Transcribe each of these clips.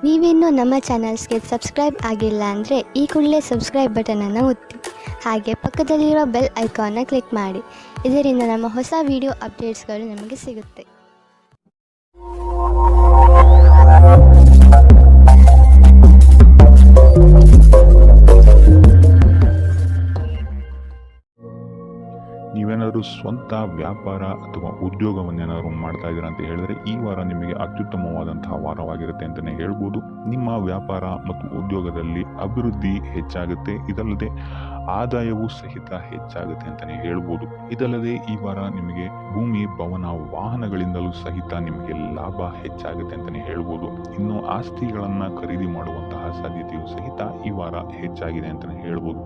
ನೀವಿನ್ನೂ ನಮ್ಮ ಚಾನಲ್ಸ್ಗೆ ಸಬ್ಸ್ಕ್ರೈಬ್ ಆಗಿಲ್ಲ ಅಂದರೆ ಈ ಕೂಡಲೇ ಸಬ್ಸ್ಕ್ರೈಬ್ ಬಟನನ್ನು ಒತ್ತಿ. ಹಾಗೆ ಪಕ್ಕದಲ್ಲಿರೋ ಬೆಲ್ ಐಕಾನ್ನ ಕ್ಲಿಕ್ ಮಾಡಿ. ಇದರಿಂದ ನಮ್ಮ ಹೊಸ ವಿಡಿಯೋ ಅಪ್ಡೇಟ್ಸ್ಗಳು ನಿಮಗೆ ಸಿಗುತ್ತೆ. ನೀವೇನಾದರೂ ಸ್ವಂತ ವ್ಯಾಪಾರ ಅಥವಾ ಉದ್ಯೋಗವನ್ನೇನಾದರೂ ಮಾಡ್ತಾ ಇದ್ದೀರಾ ಅಂತ ಹೇಳಿದ್ರೆ ಈ ವಾರ ನಿಮಗೆ ಅತ್ಯುತ್ತಮವಾದಂತಹ ವಾರವಾಗಿರುತ್ತೆ ಅಂತಲೇ ಹೇಳ್ಬೋದು. ನಿಮ್ಮ ವ್ಯಾಪಾರ ಮತ್ತು ಉದ್ಯೋಗದಲ್ಲಿ ಅಭಿವೃದ್ಧಿ ಹೆಚ್ಚಾಗುತ್ತೆ. ಇದಲ್ಲದೆ ಆದಾಯವೂ ಸಹಿತ ಹೆಚ್ಚಾಗುತ್ತೆ ಅಂತಲೇ ಹೇಳ್ಬೋದು. ಇದಲ್ಲದೆ ಈ ವಾರ ನಿಮಗೆ ಭೂಮಿ, ಭವನ, ವಾಹನಗಳಿಂದಲೂ ಸಹಿತ ನಿಮಗೆ ಲಾಭ ಹೆಚ್ಚಾಗುತ್ತೆ ಅಂತಲೇ ಹೇಳ್ಬೋದು. ಇನ್ನು ಆಸ್ತಿಗಳನ್ನು ಖರೀದಿ ಮಾಡುವಂತಹ ಸಾಧ್ಯತೆಯೂ ಸಹಿತ ಈ ವಾರ ಹೆಚ್ಚಾಗಿದೆ ಅಂತಲೇ ಹೇಳ್ಬೋದು.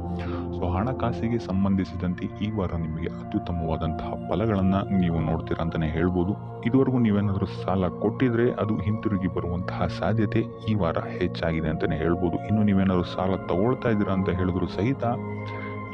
ಸೊ ಹಣಕಾಸಿಗೆ ಸಂಬಂಧಿಸಿದಂತೆ ಈ ವಾರ ನಿಮಗೆ ಅತ್ಯುತ್ತಮವಾದಂತಹ ಫಲಗಳನ್ನು ನೀವು ನೋಡ್ತೀರಾ ಅಂತಲೇ ಹೇಳ್ಬೋದು. ಇದುವರೆಗೂ ನೀವೇನಾದರೂ ಸಾಲ ಕೊಟ್ಟಿದ್ರೆ ಅದು ಹಿಂತಿರುಗಿ ಬರುವಂತಹ ಸಾಧ್ಯತೆ ಈ ವಾರ ಹೆಚ್ಚಾಗಿದೆ ಅಂತಲೇ ಹೇಳ್ಬೋದು. ಇನ್ನು ನೀವೇನಾದರೂ ಸಾಲ ತಗೊಳ್ತಾ ಇದ್ದೀರಾ ಅಂತ ಹೇಳಿದ್ರು ಸಹಿತ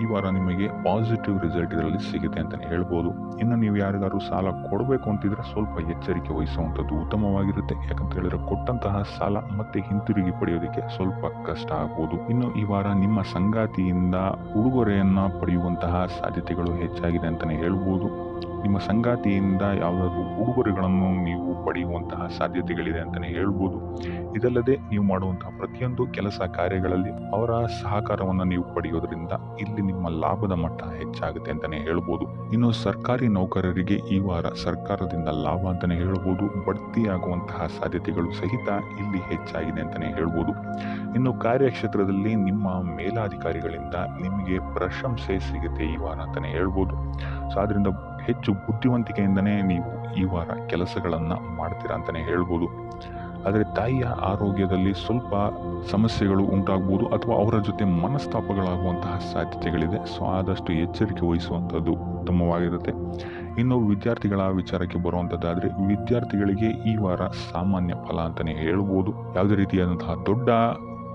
ಈ ವಾರ ನಿಮಗೆ ಪಾಸಿಟಿವ್ ರಿಸಲ್ಟ್ ಇದರಲ್ಲಿ ಸಿಗುತ್ತೆ ಅಂತಲೇ ಹೇಳ್ಬೋದು. ಇನ್ನು ನೀವು ಯಾರಿಗಾದ್ರು ಸಾಲ ಕೊಡಬೇಕು ಅಂತಿದ್ರೆ ಸ್ವಲ್ಪ ಎಚ್ಚರಿಕೆ ವಹಿಸುವಂಥದ್ದು ಉತ್ತಮವಾಗಿರುತ್ತೆ. ಯಾಕಂತ ಹೇಳಿದ್ರೆ ಕೊಟ್ಟಂತಹ ಸಾಲ ಮತ್ತೆ ಹಿಂತಿರುಗಿ ಪಡೆಯೋದಕ್ಕೆ ಸ್ವಲ್ಪ ಕಷ್ಟ ಆಗ್ಬೋದು. ಇನ್ನು ಈ ವಾರ ನಿಮ್ಮ ಸಂಗಾತಿಯಿಂದ ಉಡುಗೊರೆಯನ್ನ ಪಡೆಯುವಂತಹ ಸಾಧ್ಯತೆಗಳು ಹೆಚ್ಚಾಗಿದೆ ಅಂತಲೇ ಹೇಳ್ಬೋದು. ನಿಮ್ಮ ಸಂಗಾತಿಯಿಂದ ಯಾವುದಾದ್ರೂ ಉಡುಗೊರೆಗಳನ್ನು ನೀವು ಪಡೆಯುವಂತಹ ಸಾಧ್ಯತೆಗಳಿದೆ ಅಂತಲೇ ಹೇಳ್ಬೋದು. ಇದಲ್ಲದೆ ನೀವು ಮಾಡುವಂತಹ ಪ್ರತಿಯೊಂದು ಕೆಲಸ ಕಾರ್ಯಗಳಲ್ಲಿ ಅವರ ಸಹಕಾರವನ್ನು ನೀವು ಪಡೆಯೋದ್ರಿಂದ ಇಲ್ಲಿ ನಿಮ್ಮ ಲಾಭದ ಮಟ್ಟ ಹೆಚ್ಚಾಗುತ್ತೆ ಅಂತಲೇ ಹೇಳ್ಬೋದು. ಇನ್ನು ಸರ್ಕಾರಿ ನೌಕರರಿಗೆ ಈ ವಾರ ಸರ್ಕಾರದಿಂದ ಲಾಭ ಅಂತಲೇ ಹೇಳ್ಬೋದು. ಬಡ್ತಿಯಾಗುವಂತಹ ಸಾಧ್ಯತೆಗಳು ಸಹಿತ ಇಲ್ಲಿ ಹೆಚ್ಚಾಗಿದೆ ಅಂತಲೇ ಹೇಳ್ಬೋದು. ಇನ್ನು ಕಾರ್ಯಕ್ಷೇತ್ರದಲ್ಲಿ ನಿಮ್ಮ ಮೇಲಾಧಿಕಾರಿಗಳಿಂದ ನಿಮಗೆ ಪ್ರಶಂಸೆ ಸಿಗುತ್ತೆ ಈ ವಾರ ಅಂತಲೇ ಹೇಳ್ಬೋದು. ಸೊ ಅದರಿಂದ ಹೆಚ್ಚು ಬುದ್ಧಿವಂತಿಕೆಯಿಂದನೇ ನೀವು ಈ ವಾರ ಕೆಲಸಗಳನ್ನು ಮಾಡ್ತೀರಾ ಅಂತಲೇ ಹೇಳ್ಬೋದು. ಆದರೆ ತಾಯಿಯ ಆರೋಗ್ಯದಲ್ಲಿ ಸ್ವಲ್ಪ ಸಮಸ್ಯೆಗಳು ಉಂಟಾಗ್ಬೋದು ಅಥವಾ ಅವರ ಜೊತೆ ಮನಸ್ತಾಪಗಳಾಗುವಂತಹ ಸಾಧ್ಯತೆಗಳಿದೆ. ಸೊ ಆದಷ್ಟು ಎಚ್ಚರಿಕೆ ವಹಿಸುವಂಥದ್ದು ಉತ್ತಮವಾಗಿರುತ್ತೆ. ಇನ್ನು ವಿದ್ಯಾರ್ಥಿಗಳ ವಿಚಾರಕ್ಕೆ ಬರುವಂಥದ್ದಾದರೆ ವಿದ್ಯಾರ್ಥಿಗಳಿಗೆ ಈ ವಾರ ಸಾಮಾನ್ಯ ಫಲ ಅಂತಲೇ ಹೇಳ್ಬೋದು. ಯಾವುದೇ ರೀತಿಯಾದಂತಹ ದೊಡ್ಡ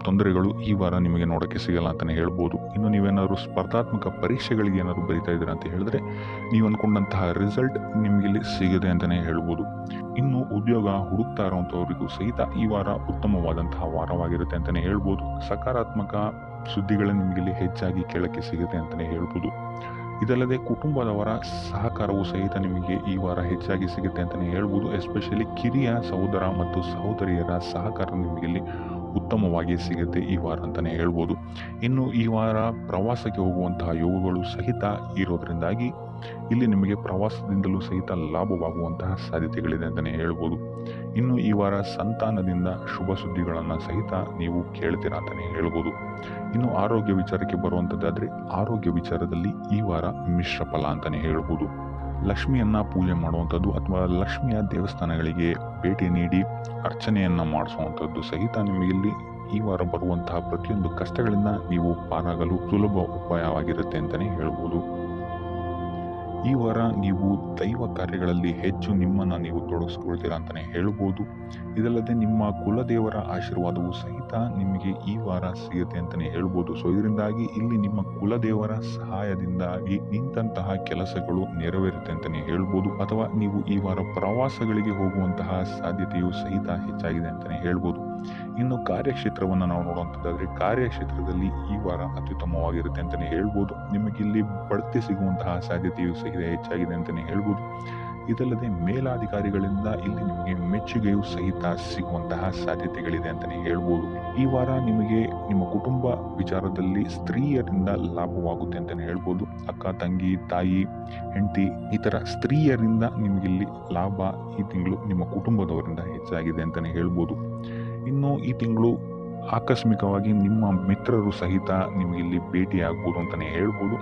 ತೊಂದರೆಗಳು ಈ ವಾರ ನಿಮಗೆ ನೋಡೋಕ್ಕೆ ಸಿಗಲ್ಲ ಅಂತಲೇ ಹೇಳ್ಬೋದು. ಇನ್ನು ನೀವೇನಾದ್ರು ಸ್ಪರ್ಧಾತ್ಮಕ ಪರೀಕ್ಷೆಗಳಿಗೆ ಏನಾದ್ರು ಬರೀತಾ ಇದ್ದೀರಾ ಅಂತ ಹೇಳಿದ್ರೆ ನೀವು ಅಂದ್ಕೊಂಡಂತಹ ರಿಸಲ್ಟ್ ನಿಮಗೆ ಇಲ್ಲಿ ಸಿಗದೆ ಅಂತಲೇ ಹೇಳ್ಬೋದು. ಇನ್ನು ಉದ್ಯೋಗ ಹುಡುಕ್ತಾ ಇರುವಂಥವ್ರಿಗೂ ಸಹಿತ ಈ ವಾರ ಉತ್ತಮವಾದಂತಹ ವಾರವಾಗಿರುತ್ತೆ ಅಂತಲೇ ಹೇಳ್ಬೋದು. ಸಕಾರಾತ್ಮಕ ಸುದ್ದಿಗಳು ನಿಮಗಿಲ್ಲಿ ಹೆಚ್ಚಾಗಿ ಕೇಳಕ್ಕೆ ಸಿಗುತ್ತೆ ಅಂತಲೇ ಹೇಳ್ಬೋದು. ಇದಲ್ಲದೆ ಕುಟುಂಬದವರ ಸಹಕಾರವೂ ಸಹಿತ ನಿಮಗೆ ಈ ವಾರ ಹೆಚ್ಚಾಗಿ ಸಿಗುತ್ತೆ ಅಂತಲೇ ಹೇಳ್ಬೋದು. ಎಸ್ಪೆಷಲಿ ಕಿರಿಯ ಸಹೋದರ ಮತ್ತು ಸಹೋದರಿಯರ ಸಹಕಾರ ನಿಮಗಿಲ್ಲಿ ಉತ್ತಮವಾಗಿ ಸಿಗುತ್ತೆ ಈ ವಾರ ಅಂತಲೇ ಹೇಳ್ಬೋದು. ಇನ್ನು ಈ ವಾರ ಪ್ರವಾಸಕ್ಕೆ ಹೋಗುವಂತಹ ಯೋಗಗಳು ಸಹಿತ ಇರೋದ್ರಿಂದಾಗಿ ಇಲ್ಲಿ ನಿಮಗೆ ಪ್ರವಾಸದಿಂದಲೂ ಸಹಿತ ಲಾಭವಾಗುವಂತಹ ಸಾಧ್ಯತೆಗಳಿದೆ ಅಂತಲೇ ಹೇಳ್ಬೋದು. ಇನ್ನು ಈ ವಾರ ಸಂತಾನದಿಂದ ಶುಭ ಸುದ್ದಿಗಳನ್ನು ಸಹಿತ ನೀವು ಕೇಳ್ತೀರಾ ಅಂತಲೇ ಹೇಳ್ಬೋದು. ಇನ್ನು ಆರೋಗ್ಯ ವಿಚಾರಕ್ಕೆ ಬರುವಂಥದ್ದಾದರೆ ಆರೋಗ್ಯ ವಿಚಾರದಲ್ಲಿ ಈ ವಾರ ಮಿಶ್ರ ಫಲ ಅಂತಲೇ ಹೇಳ್ಬೋದು. ಲಕ್ಷ್ಮಿಯನ್ನ ಪೂಜೆ ಮಾಡುವಂಥದ್ದು ಅಥವಾ ಲಕ್ಷ್ಮಿಯ ದೇವಸ್ಥಾನಗಳಿಗೆ ಭೇಟಿ ನೀಡಿ ಅರ್ಚನೆಯನ್ನ ಮಾಡಿಸುವಂಥದ್ದು ಸಹಿತ ನಿಮಗಿಲ್ಲಿ ಈ ವಾರ ಬರುವಂತಹ ಪ್ರತಿಯೊಂದು ಕಷ್ಟಗಳಿಂದ ನೀವು ಪಾರಾಗಲು ಸುಲಭ ಉಪಾಯವಾಗಿರುತ್ತೆ ಅಂತಲೇ ಹೇಳ್ಬೋದು. ಈ ವಾರ ನೀವು ದೈವ ಕಾರ್ಯಗಳಲ್ಲಿ ಹೆಚ್ಚು ನಿಮ್ಮನ್ನು ನೀವು ತೊಡಗಿಸ್ಕೊಳ್ತೀರಾ ಅಂತಲೇ ಹೇಳ್ಬೋದು. ಇದಲ್ಲದೆ ನಿಮ್ಮ ಕುಲದೇವರ ಆಶೀರ್ವಾದವು ಸಹಿತ ನಿಮಗೆ ಈ ವಾರ ಸಿಗುತ್ತೆ ಅಂತಲೇ ಹೇಳ್ಬೋದು. ಸೊ ಇದರಿಂದಾಗಿ ಇಲ್ಲಿ ನಿಮ್ಮ ಕುಲದೇವರ ಸಹಾಯದಿಂದಾಗಿ ನಿಂತಹ ಕೆಲಸಗಳು ನೆರವೇರುತ್ತೆ ಅಂತಲೇ ಹೇಳ್ಬೋದು. ಅಥವಾ ನೀವು ಈ ವಾರ ಪ್ರವಾಸಗಳಿಗೆ ಹೋಗುವಂತಹ ಸಾಧ್ಯತೆಯು ಸಹಿತ ಹೆಚ್ಚಾಗಿದೆ ಅಂತಲೇ ಹೇಳ್ಬೋದು. ಇನ್ನು ಕಾರ್ಯಕ್ಷೇತ್ರವನ್ನು ನಾವು ನೋಡುವಂಥದ್ದಾದರೆ ಕಾರ್ಯಕ್ಷೇತ್ರದಲ್ಲಿ ಈ ವಾರ ಅತ್ಯುತ್ತಮವಾಗಿರುತ್ತೆ ಅಂತಲೇ ಹೇಳ್ಬೋದು. ನಿಮಗಿಲ್ಲಿ ಬಡ್ತಿ ಸಿಗುವಂತಹ ಸಾಧ್ಯತೆಯು ಸಹಿತ ಹೆಚ್ಚಾಗಿದೆ ಅಂತಲೇ ಹೇಳ್ಬೋದು. ಇದಲ್ಲದೆ ಮೇಲಾಧಿಕಾರಿಗಳಿಂದ ಇಲ್ಲಿ ನಿಮಗೆ ಮೆಚ್ಚುಗೆಯೂ ಸಹಿತ ಸಿಗುವಂತಹ ಸಾಧ್ಯತೆಗಳಿದೆ ಅಂತಲೇ ಹೇಳ್ಬೋದು. ಈ ವಾರ ನಿಮಗೆ ನಿಮ್ಮ ಕುಟುಂಬ ವಿಚಾರದಲ್ಲಿ ಸ್ತ್ರೀಯರಿಂದ ಲಾಭವಾಗುತ್ತೆ ಅಂತಲೇ ಹೇಳ್ಬೋದು. ಅಕ್ಕ, ತಂಗಿ, ತಾಯಿ, ಹೆಂಡತಿ ಈ ಥರ ಸ್ತ್ರೀಯರಿಂದ ನಿಮಗಿಲ್ಲಿ ಲಾಭ ಈ ತಿಂಗಳು ನಿಮ್ಮ ಕುಟುಂಬದವರಿಂದ ಹೆಚ್ಚಾಗಿದೆ ಅಂತಲೇ ಹೇಳ್ಬೋದು. ಇನ್ನು ಈ ತಿಂಗಳು ಆಕಸ್ಮಿಕವಾಗಿ ನಿಮ್ಮ ಮಿತ್ರರು ಸಹಿತ ನಿಮಗಿಲ್ಲಿ ಭೇಟಿ ಆಗ್ಬೋದು ಅಂತಲೇ ಹೇಳ್ಬೋದು.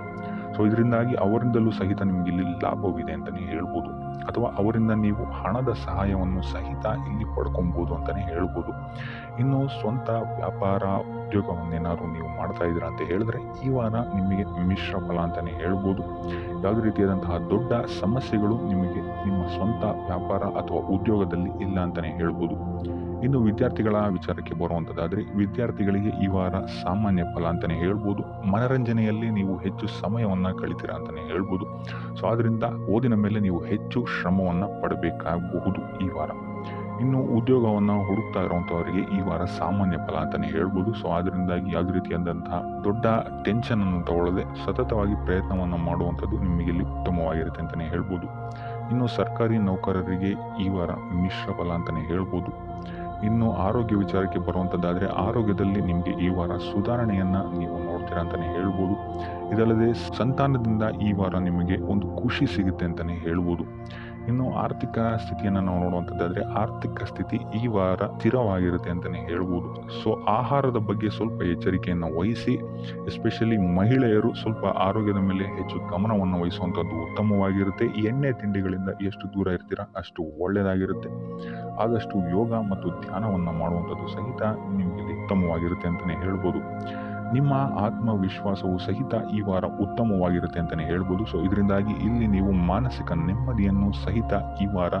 ಸೊ ಇದರಿಂದಾಗಿ ಅವರಿಂದಲೂ ಸಹಿತ ನಿಮಗಿಲ್ಲಿ ಲಾಭವಿದೆ ಅಂತಲೇ ಹೇಳ್ಬೋದು. ಅಥವಾ ಅವರಿಂದ ನೀವು ಹಣದ ಸಹಾಯವನ್ನು ಸಹಿತ ಇಲ್ಲಿ ಪಡ್ಕೊಬೋದು ಅಂತಲೇ ಹೇಳ್ಬೋದು. ಇನ್ನು ಸ್ವಂತ ವ್ಯಾಪಾರ ಉದ್ಯೋಗವನ್ನೇನಾದ್ರು ನೀವು ಮಾಡ್ತಾ ಇದ್ದೀರಾ ಅಂತ ಹೇಳಿದ್ರೆ ಈ ವಾರ ನಿಮಗೆ ಮಿಶ್ರ ಫಲ ಅಂತಲೇ ಹೇಳ್ಬೋದು. ಯಾವುದೇ ರೀತಿಯಾದಂತಹ ದೊಡ್ಡ ಸಮಸ್ಯೆಗಳು ನಿಮಗೆ ನಿಮ್ಮ ಸ್ವಂತ ವ್ಯಾಪಾರ ಅಥವಾ ಉದ್ಯೋಗದಲ್ಲಿ ಇಲ್ಲ ಅಂತಲೇ ಹೇಳ್ಬೋದು. ಇನ್ನು ವಿದ್ಯಾರ್ಥಿಗಳ ವಿಚಾರಕ್ಕೆ ಬರುವಂಥದ್ದಾದರೆ ವಿದ್ಯಾರ್ಥಿಗಳಿಗೆ ಈ ವಾರ ಸಾಮಾನ್ಯ ಫಲ ಅಂತಲೇ ಹೇಳ್ಬೋದು. ಮನರಂಜನೆಯಲ್ಲಿ ನೀವು ಹೆಚ್ಚು ಸಮಯವನ್ನು ಕಳಿತೀರಾ ಅಂತಲೇ ಹೇಳ್ಬೋದು. ಸೊ ಆದ್ದರಿಂದ ಓದಿನ ಮೇಲೆ ನೀವು ಹೆಚ್ಚು ಶ್ರಮವನ್ನು ಪಡಬೇಕಾಗಬಹುದು ಈ ವಾರ. ಇನ್ನು ಉದ್ಯೋಗವನ್ನು ಹುಡುಕ್ತಾ ಇರುವಂಥವರಿಗೆ ಈ ವಾರ ಸಾಮಾನ್ಯ ಫಲ ಅಂತಲೇ ಹೇಳ್ಬೋದು. ಸೊ ಅದರಿಂದಾಗಿ ಯಾವುದೇ ರೀತಿಯಾದಂತಹ ದೊಡ್ಡ ಟೆನ್ಷನ್ ಅನ್ನು ತಗೊಳ್ಳದೆ ಸತತವಾಗಿ ಪ್ರಯತ್ನವನ್ನು ಮಾಡುವಂಥದ್ದು ನಿಮಗೆ ಇಲ್ಲಿ ಉತ್ತಮವಾಗಿರುತ್ತೆ ಅಂತಲೇ ಹೇಳ್ಬೋದು. ಇನ್ನು ಸರ್ಕಾರಿ ನೌಕರರಿಗೆ ಈ ವಾರ ಮಿಶ್ರ ಫಲ ಅಂತಲೇ ಹೇಳ್ಬೋದು. ಇನ್ನು ಆರೋಗ್ಯ ವಿಚಾರಕ್ಕೆ ಬರುವಂಥದ್ದಾದರೆ ಆರೋಗ್ಯದಲ್ಲಿ ನಿಮಗೆ ಈ ವಾರ ಸುಧಾರಣೆಯನ್ನು ನೀವು ನೋಡ್ತೀರಾ ಅಂತಲೇ ಹೇಳ್ಬೋದು. ಇದಲ್ಲದೆ ಸಂತಾನದಿಂದ ಈ ವಾರ ನಿಮಗೆ ಒಂದು ಖುಷಿ ಸಿಗುತ್ತೆ ಅಂತಲೇ ಹೇಳ್ಬೋದು. ಇನ್ನು ಆರ್ಥಿಕ ಸ್ಥಿತಿಯನ್ನು ನಾವು ನೋಡುವಂಥದ್ದಾದರೆ ಆರ್ಥಿಕ ಸ್ಥಿತಿ ಈ ವಾರ ಸ್ಥಿರವಾಗಿರುತ್ತೆ ಅಂತಲೇ ಹೇಳ್ಬೋದು. ಸೊ ಆಹಾರದ ಬಗ್ಗೆ ಸ್ವಲ್ಪ ಎಚ್ಚರಿಕೆಯನ್ನು ವಹಿಸಿ, ಎಸ್ಪೆಷಲಿ ಮಹಿಳೆಯರು ಸ್ವಲ್ಪ ಆರೋಗ್ಯದ ಮೇಲೆ ಹೆಚ್ಚು ಗಮನವನ್ನು ವಹಿಸುವಂಥದ್ದು ಉತ್ತಮವಾಗಿರುತ್ತೆ. ಎಣ್ಣೆ ತಿಂಡಿಗಳಿಂದ ಎಷ್ಟು ದೂರ ಇರ್ತೀರಾ ಅಷ್ಟು ಒಳ್ಳೆಯದಾಗಿರುತ್ತೆ. ಆದಷ್ಟು ಯೋಗ ಮತ್ತು ಧ್ಯಾನವನ್ನು ಮಾಡುವಂಥದ್ದು ಸಹಿತ ನಿಮಗೆ ಉತ್ತಮವಾಗಿರುತ್ತೆ ಅಂತಲೇ ಹೇಳ್ಬೋದು. ನಿಮ್ಮ ಆತ್ಮವಿಶ್ವಾಸವು ಸಹಿತ ಈ ವಾರ ಉತ್ತಮವಾಗಿರುತ್ತೆ ಅಂತಲೇ ಹೇಳ್ಬೋದು. ಸೊ ಇದರಿಂದಾಗಿ ಇಲ್ಲಿ ನೀವು ಮಾನಸಿಕ ನೆಮ್ಮದಿಯನ್ನು ಸಹಿತ ಈ ವಾರ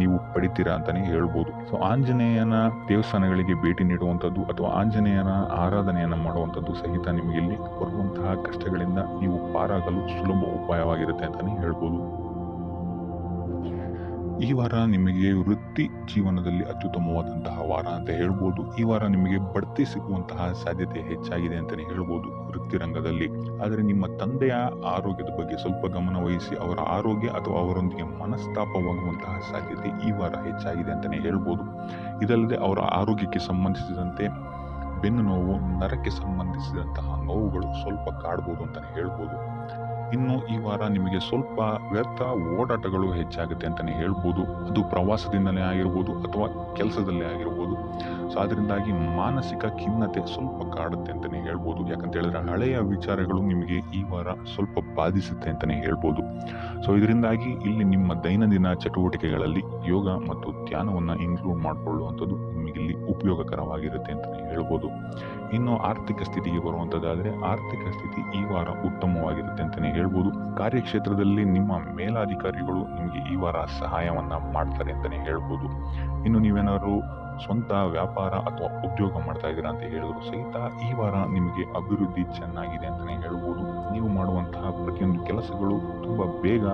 ನೀವು ಪಡಿತೀರಾ ಅಂತಲೇ ಹೇಳ್ಬೋದು. ಸೊ ಆಂಜನೇಯನ ದೇವಸ್ಥಾನಗಳಿಗೆ ಭೇಟಿ ನೀಡುವಂಥದ್ದು ಅಥವಾ ಆಂಜನೇಯನ ಆರಾಧನೆಯನ್ನು ಮಾಡುವಂಥದ್ದು ಸಹಿತ ನಿಮಗೆ ಇಲ್ಲಿ ಬರುವಂತಹ ಕಷ್ಟಗಳಿಂದ ನೀವು ಪಾರಾಗಲು ಸುಲಭ ಉಪಾಯವಾಗಿರುತ್ತೆ ಅಂತಲೇ ಹೇಳ್ಬೋದು. ಈ ವಾರ ನಿಮಗೆ ವೃತ್ತಿ ಜೀವನದಲ್ಲಿ ಅತ್ಯುತ್ತಮವಾದಂತಹ ವಾರ ಅಂತ ಹೇಳ್ಬೋದು. ಈ ವಾರ ನಿಮಗೆ ಬಡ್ತಿ ಸಿಗುವಂತಹ ಸಾಧ್ಯತೆ ಹೆಚ್ಚಾಗಿದೆ ಅಂತಲೇ ಹೇಳ್ಬೋದು ವೃತ್ತಿ ರಂಗದಲ್ಲಿ. ಆದರೆ ನಿಮ್ಮ ತಂದೆಯ ಆರೋಗ್ಯದ ಬಗ್ಗೆ ಸ್ವಲ್ಪ ಗಮನ ವಹಿಸಿ ಅವರ ಆರೋಗ್ಯ ಅಥವಾ ಅವರೊಂದಿಗೆ ಮನಸ್ತಾಪವಾಗುವಂತಹ ಸಾಧ್ಯತೆ ಈ ವಾರ ಹೆಚ್ಚಾಗಿದೆ ಅಂತಲೇ ಹೇಳ್ಬೋದು. ಇದಲ್ಲದೆ ಅವರ ಆರೋಗ್ಯಕ್ಕೆ ಸಂಬಂಧಿಸಿದಂತೆ ಬೆನ್ನು ನೋವು, ನರಕ್ಕೆ ಸಂಬಂಧಿಸಿದಂತಹ ನೋವುಗಳು ಸ್ವಲ್ಪ ಕಾಡ್ಬೋದು ಅಂತಲೇ ಹೇಳ್ಬೋದು. ಇನ್ನು ಈ ವಾರ ನಿಮಗೆ ಸ್ವಲ್ಪ ವ್ಯರ್ಥ ಓಡಾಟಗಳು ಹೆಚ್ಚಾಗುತ್ತೆ ಅಂತಲೇ ಹೇಳ್ಬೋದು. ಅದು ಪ್ರವಾಸದಿಂದಲೇ ಆಗಿರ್ಬೋದು ಅಥವಾ ಕೆಲಸದಲ್ಲೇ ಆಗಿರ್ಬೋದು. ಸೊ ಅದರಿಂದಾಗಿ ಮಾನಸಿಕ ಖಿನ್ನತೆ ಸ್ವಲ್ಪ ಕಾಡುತ್ತೆ ಅಂತಲೇ ಹೇಳ್ಬೋದು. ಯಾಕಂತ ಹೇಳಿದ್ರೆ ಹಳೆಯ ವಿಚಾರಗಳು ನಿಮಗೆ ಈ ವಾರ ಸ್ವಲ್ಪ ಬಾಧಿಸುತ್ತೆ ಅಂತಲೇ ಹೇಳ್ಬೋದು. ಸೊ ಇದರಿಂದಾಗಿ ಇಲ್ಲಿ ನಿಮ್ಮ ದೈನಂದಿನ ಚಟುವಟಿಕೆಗಳಲ್ಲಿ ಯೋಗ ಮತ್ತು ಧ್ಯಾನವನ್ನು ಇನ್ಕ್ಲೂಡ್ ಮಾಡಿಕೊಳ್ಳುವಂಥದ್ದು ನಿಮಗೆ ಇಲ್ಲಿ ಉಪಯೋಗಕರವಾಗಿರುತ್ತೆ ಅಂತಲೇ ಹೇಳ್ಬೋದು. ಇನ್ನು ಆರ್ಥಿಕ ಸ್ಥಿತಿಗೆ ಬರುವಂಥದ್ದಾದರೆ ಆರ್ಥಿಕ ಸ್ಥಿತಿ ಈ ವಾರ ಉತ್ತಮವಾಗಿರುತ್ತೆ ಅಂತಲೇ ಹೇಳ್ಬೋದು. ಕಾರ್ಯಕ್ಷೇತ್ರದಲ್ಲಿ ನಿಮ್ಮ ಮೇಲಾಧಿಕಾರಿಗಳು ನಿಮಗೆ ಈ ವಾರ ಸಹಾಯವನ್ನ ಮಾಡ್ತಾರೆ ಅಂತಲೇ ಹೇಳ್ಬೋದು. ಇನ್ನು ನೀವೇನಾದ್ರು ಸ್ವಂತ ವ್ಯಾಪಾರ ಅಥವಾ ಉದ್ಯೋಗ ಮಾಡ್ತಾ ಇದ್ದೀರಾ ಅಂತ ಹೇಳಿದ್ರು ಸಹಿತ ಈ ವಾರ ನಿಮಗೆ ಅಭಿವೃದ್ಧಿ ಚೆನ್ನಾಗಿದೆ ಅಂತಲೇ ಹೇಳ್ಬೋದು. ನೀವು ಮಾಡುವಂತಹ ಪ್ರತಿಯೊಂದು ಕೆಲಸಗಳು ತುಂಬಾ ಬೇಗ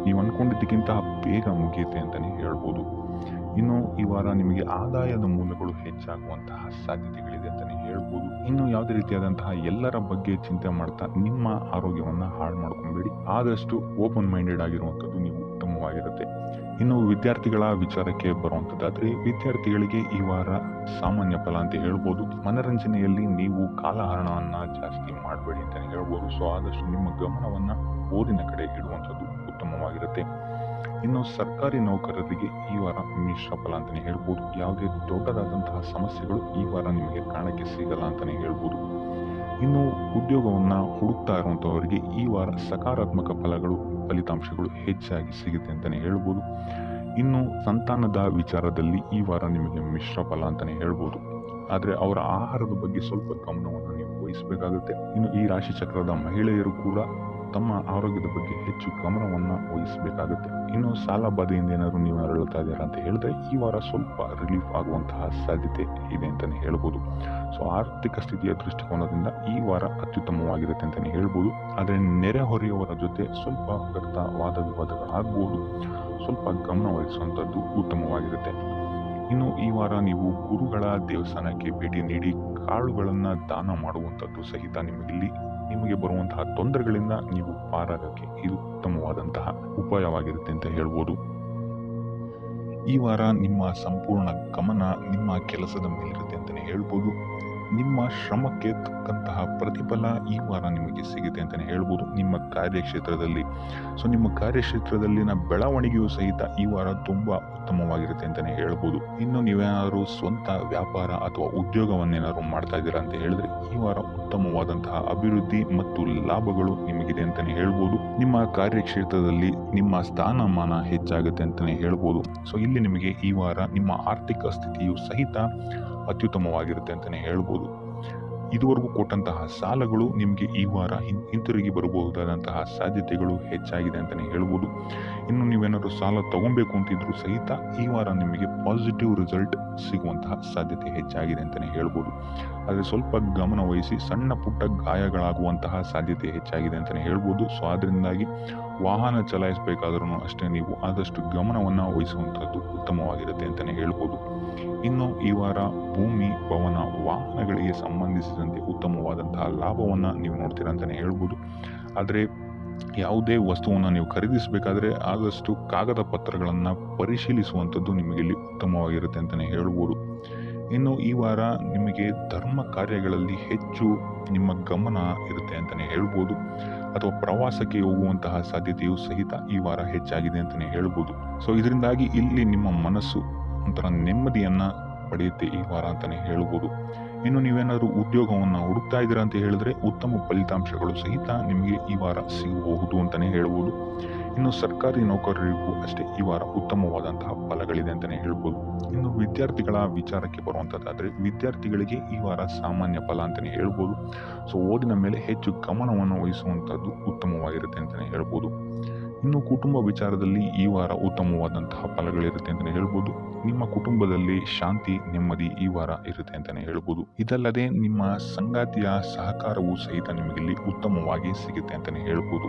ನೀವು ಅನ್ಕೊಂಡಿದ್ದಕ್ಕಿಂತ ಬೇಗ ಮುಗಿಯುತ್ತೆ ಅಂತಲೇ ಹೇಳ್ಬೋದು. ಇನ್ನು ಈ ವಾರ ನಿಮಗೆ ಆದಾಯದ ಮೂಲಗಳು ಹೆಚ್ಚಾಗುವಂತಹ ಸಾಧ್ಯತೆಗಳಿದೆ ಅಂತಲೇ ಹೇಳ್ಬೋದು. ಇನ್ನು ಯಾವುದೇ ರೀತಿಯಾದಂತಹ ಎಲ್ಲರ ಬಗ್ಗೆ ಚಿಂತೆ ಮಾಡ್ತಾ ನಿಮ್ಮ ಆರೋಗ್ಯವನ್ನ ಹಾಳು ಮಾಡ್ಕೊಂಬೇಡಿ. ಆದಷ್ಟು ಓಪನ್ ಮೈಂಡೆಡ್ ಆಗಿರುವಂಥದ್ದು ನೀವು ಉತ್ತಮವಾಗಿರುತ್ತೆ. ಇನ್ನು ವಿದ್ಯಾರ್ಥಿಗಳ ವಿಚಾರಕ್ಕೆ ಬರುವಂಥದ್ದಾದ್ರೆ ವಿದ್ಯಾರ್ಥಿಗಳಿಗೆ ಈ ವಾರ ಸಾಮಾನ್ಯ ಫಲ ಅಂತ ಹೇಳ್ಬೋದು. ಮನರಂಜನೆಯಲ್ಲಿ ನೀವು ಕಾಲಹರಣವನ್ನ ಜಾಸ್ತಿ ಮಾಡಬೇಡಿ ಅಂತಲೇ ಹೇಳ್ಬೋದು. ಸೊ ಆದಷ್ಟು ನಿಮ್ಮ ಗಮನವನ್ನ ಓದಿನ ಕಡೆ ಇಡುವಂಥದ್ದು ಉತ್ತಮವಾಗಿರುತ್ತೆ. ಇನ್ನು ಸರ್ಕಾರಿ ನೌಕರರಿಗೆ ಈ ವಾರ ಮಿಶ್ರ ಫಲ ಅಂತಾನೆ ಹೇಳ್ಬೋದು. ಯಾವುದೇ ದೊಡ್ಡದಾದಂತಹ ಸಮಸ್ಯೆಗಳು ಈ ವಾರ ನಿಮಗೆ ಕಾಣಕ್ಕೆ ಸಿಗಲ್ಲ ಅಂತಾನೆ ಹೇಳ್ಬೋದು. ಇನ್ನು ಉದ್ಯೋಗವನ್ನ ಹುಡುಕ್ತಾ ಇರುವಂತಹವರಿಗೆ ಈ ವಾರ ಸಕಾರಾತ್ಮಕ ಫಲಿತಾಂಶಗಳು ಹೆಚ್ಚಾಗಿ ಸಿಗುತ್ತೆ ಅಂತಾನೆ ಹೇಳ್ಬೋದು. ಇನ್ನು ಸಂತಾನದ ವಿಚಾರದಲ್ಲಿ ಈ ವಾರ ನಿಮಗೆ ಮಿಶ್ರ ಫಲ ಅಂತಾನೆ ಹೇಳ್ಬೋದು. ಆದ್ರೆ ಅವರ ಆಹಾರದ ಬಗ್ಗೆ ಸ್ವಲ್ಪ ಗಮನವನ್ನು ನೀವು ವಹಿಸಬೇಕಾಗುತ್ತೆ. ಇನ್ನು ಈ ರಾಶಿ ಚಕ್ರದ ಮಹಿಳೆಯರು ಕೂಡ ತಮ್ಮ ಆರೋಗ್ಯದ ಬಗ್ಗೆ ಹೆಚ್ಚು ಗಮನವನ್ನ ವಹಿಸಬೇಕಾಗುತ್ತೆ. ಇನ್ನು ಸಾಲ ಬಾಧೆಯಿಂದ ಏನಾದ್ರು ನೀವು ನರಳುತ್ತಾ ಇದ್ದೀರಾ ಅಂತ ಹೇಳಿದ್ರೆ ಈ ವಾರ ಸ್ವಲ್ಪ ರಿಲೀಫ್ ಆಗುವಂತಹ ಸಾಧ್ಯತೆ ಇದೆ ಅಂತಾನೆ ಹೇಳ್ಬೋದು. ಸೊ ಆರ್ಥಿಕ ಸ್ಥಿತಿಯ ದೃಷ್ಟಿಕೋನದಿಂದ ಈ ವಾರ ಅತ್ಯುತ್ತಮವಾಗಿರುತ್ತೆ ಅಂತಾನೆ ಹೇಳ್ಬೋದು. ಆದ್ರೆ ನೆರೆಹೊರೆಯವರ ಜೊತೆ ಸ್ವಲ್ಪ ವ್ಯರ್ಥ ವಾದ ವಿವಾದಗಳಾಗ್ಬೋದು. ಸ್ವಲ್ಪ ಗಮನ ವಹಿಸುವಂಥದ್ದು ಉತ್ತಮವಾಗಿರುತ್ತೆ. ಇನ್ನು ಈ ವಾರ ನೀವು ಗುರುಗಳ ದೇವಸ್ಥಾನಕ್ಕೆ ಭೇಟಿ ನೀಡಿ ಕಾಳುಗಳನ್ನ ದಾನ ಮಾಡುವಂಥದ್ದು ಸಹಿತ ನಿಮಗೆ ಬರುವಂತಹ ತೊಂದರೆಗಳಿಂದ ನೀವು ಪಾರಾಗಕ್ಕೆ ಇದು ಉತ್ತಮವಾದಂತಹ ಉಪಾಯವಾಗಿರುತ್ತೆ ಅಂತ ಹೇಳ್ಬೋದು. ಈ ವಾರ ನಿಮ್ಮ ಸಂಪೂರ್ಣ ಗಮನ ನಿಮ್ಮ ಕೆಲಸದ ಮೇಲಿರುತ್ತೆ ಅಂತಾನೆ ಹೇಳ್ಬೋದು. ನಿಮ್ಮ ಶ್ರಮಕ್ಕೆ ತಕ್ಕಂತಹ ಪ್ರತಿಫಲ ಈ ವಾರ ನಿಮಗೆ ಸಿಗುತ್ತೆ ಅಂತಾನೆ ಹೇಳ್ಬೋದು ನಿಮ್ಮ ಕಾರ್ಯಕ್ಷೇತ್ರದಲ್ಲಿ. ಸೊ ನಿಮ್ಮ ಕಾರ್ಯಕ್ಷೇತ್ರದಲ್ಲಿನ ಬೆಳವಣಿಗೆಯೂ ಸಹಿತ ಈ ವಾರ ತುಂಬಾ ಉತ್ತಮವಾಗಿರುತ್ತೆ ಅಂತಾನೆ ಹೇಳ್ಬೋದು. ಇನ್ನು ನೀವೇನಾದರೂ ಸ್ವಂತ ವ್ಯಾಪಾರ ಅಥವಾ ಉದ್ಯೋಗವನ್ನೇನಾದ್ರು ಮಾಡ್ತಾ ಇದ್ದೀರಾ ಅಂತ ಹೇಳಿದ್ರೆ ಈ ವಾರ ಉತ್ತಮವಾದಂತಹ ಅಭಿವೃದ್ಧಿ ಮತ್ತು ಲಾಭಗಳು ನಿಮಗಿದೆ ಅಂತಾನೆ ಹೇಳ್ಬೋದು. ನಿಮ್ಮ ಕಾರ್ಯಕ್ಷೇತ್ರದಲ್ಲಿ ನಿಮ್ಮ ಸ್ಥಾನಮಾನ ಹೆಚ್ಚಾಗುತ್ತೆ ಅಂತಾನೆ ಹೇಳ್ಬೋದು. ಸೊ ಇಲ್ಲಿ ನಿಮಗೆ ಈ ವಾರ ನಿಮ್ಮ ಆರ್ಥಿಕ ಸ್ಥಿತಿಯು ಸಹಿತ ಅತ್ಯುತ್ತಮವಾಗಿರುತ್ತೆ ಅಂತಾನೆ ಹೇಳ್ಬೋದು. ಇದುವರೆಗೂ ಕೊಟ್ಟಂತಹ ಸಾಲಗಳು ನಿಮಗೆ ಈ ವಾರ ಹಿಂತಿರುಗಿ ಬರಬಹುದಾದಂತಹ ಸಾಧ್ಯತೆಗಳು ಹೆಚ್ಚಾಗಿದೆ ಅಂತಾನೆ ಹೇಳ್ಬೋದು. ಇನ್ನು ನೀವೇನಾದ್ರು ಸಾಲ ತಗೊಬೇಕು ಅಂತಿದ್ರು ಸಹಿತ ಈ ವಾರ ನಿಮಗೆ ಪಾಸಿಟಿವ್ ರಿಸಲ್ಟ್ ಸಿಗುವಂತಹ ಸಾಧ್ಯತೆ ಹೆಚ್ಚಾಗಿದೆ ಅಂತಾನೆ ಹೇಳ್ಬೋದು. ಆದರೆ ಸ್ವಲ್ಪ ಗಮನ ವಹಿಸಿ ಸಣ್ಣ ಪುಟ್ಟ ಗಾಯಗಳಾಗುವಂತಹ ಸಾಧ್ಯತೆ ಹೆಚ್ಚಾಗಿದೆ ಅಂತಾನೆ ಹೇಳ್ಬೋದು. ಸೊ ಆದ್ರಿಂದಾಗಿ ವಾಹನ ಚಲಾಯಿಸಬೇಕಾದ್ರೂ ಅಷ್ಟೇ ನೀವು ಆದಷ್ಟು ಗಮನವನ್ನು ವಹಿಸುವಂಥದ್ದು ಉತ್ತಮವಾಗಿರುತ್ತೆ ಅಂತಲೇ ಹೇಳ್ಬೋದು. ಇನ್ನು ಈ ವಾರ ಭೂಮಿ, ಭವನ, ವಾಹನಗಳಿಗೆ ಸಂಬಂಧಿಸಿದಂತೆ ಉತ್ತಮವಾದಂತಹ ಲಾಭವನ್ನು ನೀವು ನೋಡ್ತೀರಾ ಅಂತಲೇ ಹೇಳ್ಬೋದು. ಆದರೆ ಯಾವುದೇ ವಸ್ತುವನ್ನು ನೀವು ಖರೀದಿಸಬೇಕಾದ್ರೆ ಆದಷ್ಟು ಕಾಗದ ಪತ್ರಗಳನ್ನು ಪರಿಶೀಲಿಸುವಂಥದ್ದು ನಿಮಗೆ ಇಲ್ಲಿ ಉತ್ತಮವಾಗಿರುತ್ತೆ ಅಂತಲೇ ಹೇಳ್ಬೋದು. ಇನ್ನು ಈ ವಾರ ನಿಮಗೆ ಧರ್ಮ ಕಾರ್ಯಗಳಲ್ಲಿ ಹೆಚ್ಚು ನಿಮ್ಮ ಗಮನ ಇರುತ್ತೆ ಅಂತಲೇ ಹೇಳ್ಬೋದು, ಅಥವಾ ಪ್ರವಾಸಕ್ಕೆ ಹೋಗುವಂತಹ ಸಾಧ್ಯತೆಯೂ ಸಹಿತ ಈ ವಾರ ಹೆಚ್ಚಾಗಿದೆ ಅಂತಲೇ ಹೇಳ್ಬೋದು. ಸೊ ಇದರಿಂದಾಗಿ ಇಲ್ಲಿ ನಿಮ್ಮ ಮನಸ್ಸು ಒಂಥರ ನೆಮ್ಮದಿಯನ್ನು ಪಡೆಯುತ್ತೆ ಈ ವಾರ ಅಂತಲೇ ಹೇಳ್ಬೋದು. ಇನ್ನು ನೀವೇನಾದರೂ ಉದ್ಯೋಗವನ್ನು ಹುಡುಕ್ತಾ ಇದ್ದೀರಾ ಅಂತ ಹೇಳಿದ್ರೆ ಉತ್ತಮ ಫಲಿತಾಂಶಗಳು ಸಹಿತ ನಿಮಗೆ ಈ ವಾರ ಸಿಗಬಹುದು ಅಂತಲೇ ಹೇಳ್ಬೋದು. ಇನ್ನು ಸರ್ಕಾರಿ ನೌಕರರಿಗೂ ಅಷ್ಟೇ ಈ ವಾರ ಉತ್ತಮವಾದಂತಹ ಫಲಗಳಿದೆ ಅಂತಲೇ ಹೇಳ್ಬೋದು. ಇನ್ನು ವಿದ್ಯಾರ್ಥಿಗಳ ವಿಚಾರಕ್ಕೆ ಬರುವಂಥದ್ದಾದರೆ ವಿದ್ಯಾರ್ಥಿಗಳಿಗೆ ಈ ವಾರ ಸಾಮಾನ್ಯ ಫಲ ಅಂತಲೇ ಹೇಳ್ಬೋದು. ಸೊ ಓದಿನ ಮೇಲೆ ಹೆಚ್ಚು ಗಮನವನ್ನು ವಹಿಸುವಂಥದ್ದು ಉತ್ತಮವಾಗಿರುತ್ತೆ ಅಂತಲೇ ಹೇಳ್ಬೋದು. ಇನ್ನು ಕುಟುಂಬ ವಿಚಾರದಲ್ಲಿ ಈ ವಾರ ಉತ್ತಮವಾದಂತಹ ಫಲಗಳಿರುತ್ತೆ ಅಂತಲೇ ಹೇಳ್ಬೋದು. ನಿಮ್ಮ ಕುಟುಂಬದಲ್ಲಿ ಶಾಂತಿ, ನೆಮ್ಮದಿ ಈ ವಾರ ಇರುತ್ತೆ ಅಂತಲೇ ಹೇಳ್ಬೋದು. ಇದಲ್ಲದೆ ನಿಮ್ಮ ಸಂಗಾತಿಯ ಸಹಕಾರವೂ ಸಹಿತ ನಿಮಗಿಲ್ಲಿ ಉತ್ತಮವಾಗಿ ಸಿಗುತ್ತೆ ಅಂತಲೇ ಹೇಳ್ಬೋದು.